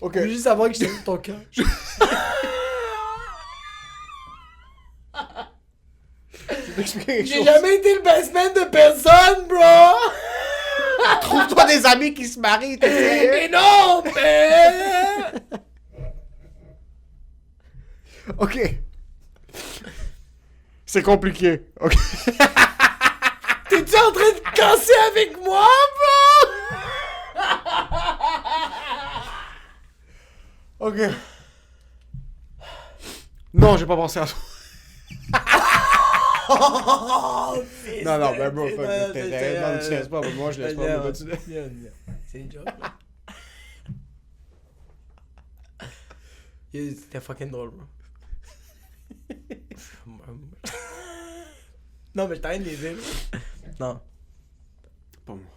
Ok. Je veux juste savoir que j'étais sur ton cœur. J'ai jamais été le best man de personne, bro! Trouve-toi des amis qui se marient, t'es sérieux? Mais non, mais... Ok. C'est compliqué. Ok. T'es-tu en train de te casser avec moi, bro? Ok. Non, j'ai pas pensé à ça. Non, non, ben bro, fuck. Non, tu laisses pas, moi je laisse pas. C'est une joke, là. C'était fucking drôle, bro. Non, mais je t'arrête de les dire. Non. Pas moi.